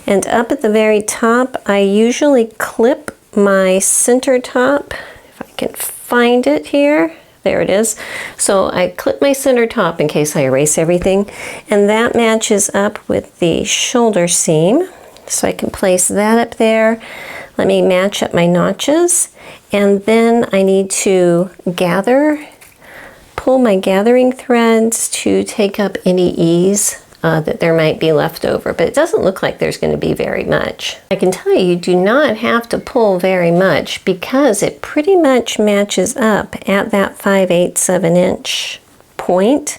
And up at the very top, I usually clip my center top. If I can find it here. There it is. So I clip my center top in case I erase everything. And that matches up with the shoulder seam. So I can place that up there. Let me match up my notches. And then I need to pull my gathering threads to take up any ease that there might be left over, but it doesn't look like there's going to be very much. I can tell you do not have to pull very much because it pretty much matches up at that 5/8 of an inch point.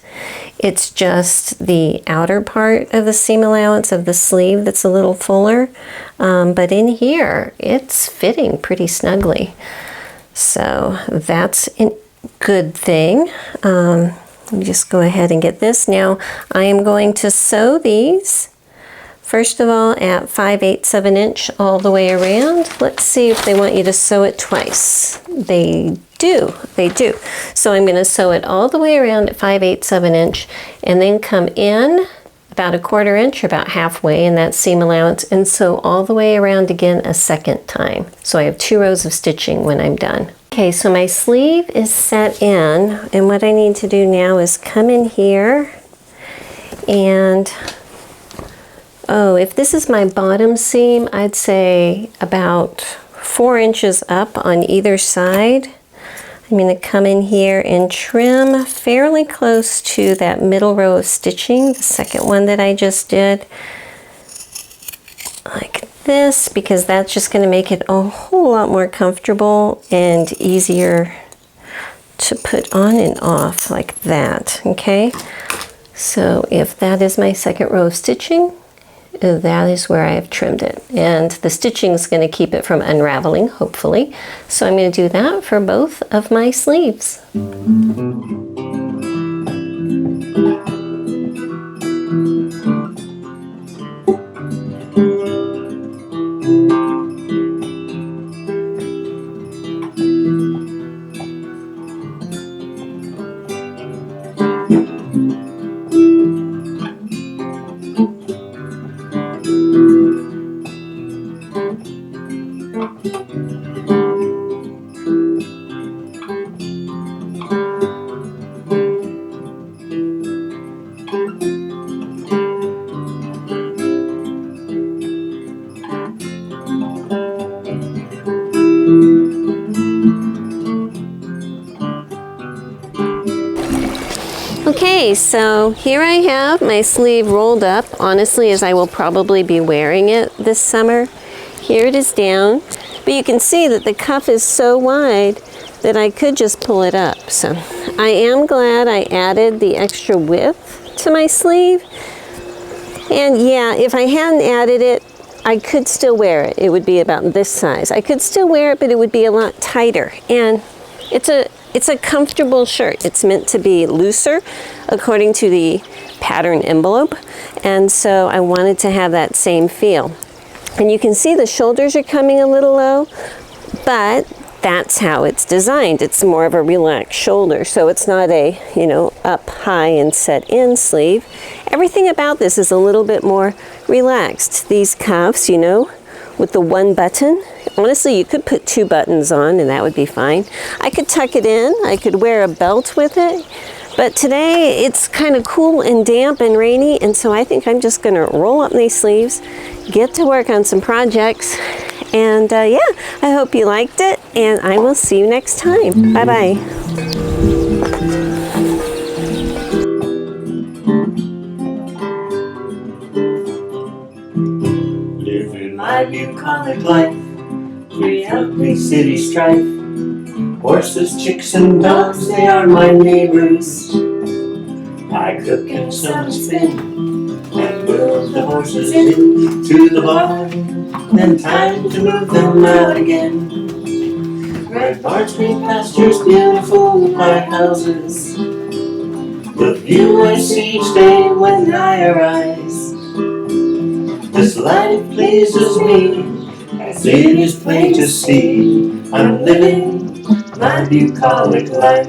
It's just the outer part of the seam allowance of the sleeve that's a little fuller, but in here it's fitting pretty snugly. So that's a good thing. Let me just go ahead and get this. Now I am going to sew these first of all at 5/8 of an inch all the way around. Let's see if they want you to sew it twice. They do. So I'm going to sew it all the way around at 5/8 of an inch and then come in about 1/4 inch, about halfway in that seam allowance, and sew all the way around again a second time. So I have 2 rows of stitching when I'm done. Okay, so my sleeve is set in, and what I need to do now is come in here and, oh, if this is my bottom seam, I'd say about 4 inches up on either side. I'm going to come in here and trim fairly close to that middle row of stitching, the second one that I just did, like this, because that's just going to make it a whole lot more comfortable and easier to put on and off like that. Okay, so if that is my second row of stitching, that is where I have trimmed it, and the stitching is going to keep it from unraveling, hopefully. So I'm going to do that for both of my sleeves. Okay, so here I have my sleeve rolled up, honestly, as I will probably be wearing it this summer. Here it is down, but you can see that the cuff is so wide that I could just pull it up. So I am glad I added the extra width to my sleeve. And yeah, if I hadn't added it, I could still wear it. It would be about this size. I could still wear it, but it would be a lot tighter. And it's a comfortable shirt. It's meant to be looser according to the pattern envelope. And so I wanted to have that same feel. And you can see the shoulders are coming a little low, but that's how it's designed. It's more of a relaxed shoulder, so it's not a, up high and set in sleeve. Everything about this is a little bit more relaxed. These cuffs, with the one button, honestly, you could put 2 buttons on and that would be fine. I could tuck it in, I could wear a belt with it, but today it's kind of cool and damp and rainy, and so I think I'm just gonna roll up these sleeves, get to work on some projects, and yeah, I hope you liked it, and I will see you next time. Bye-bye. Living my bucolic life, throughout the city strife. Horses, chicks, and dogs, they are my neighbors. I cook and some spin, and move the horses into the barn. Then time to move them out again. Red barns, green pastures, beautiful white houses. The view I see each day when I arise. This life pleases me, as it is plain to see. I'm living my bucolic life.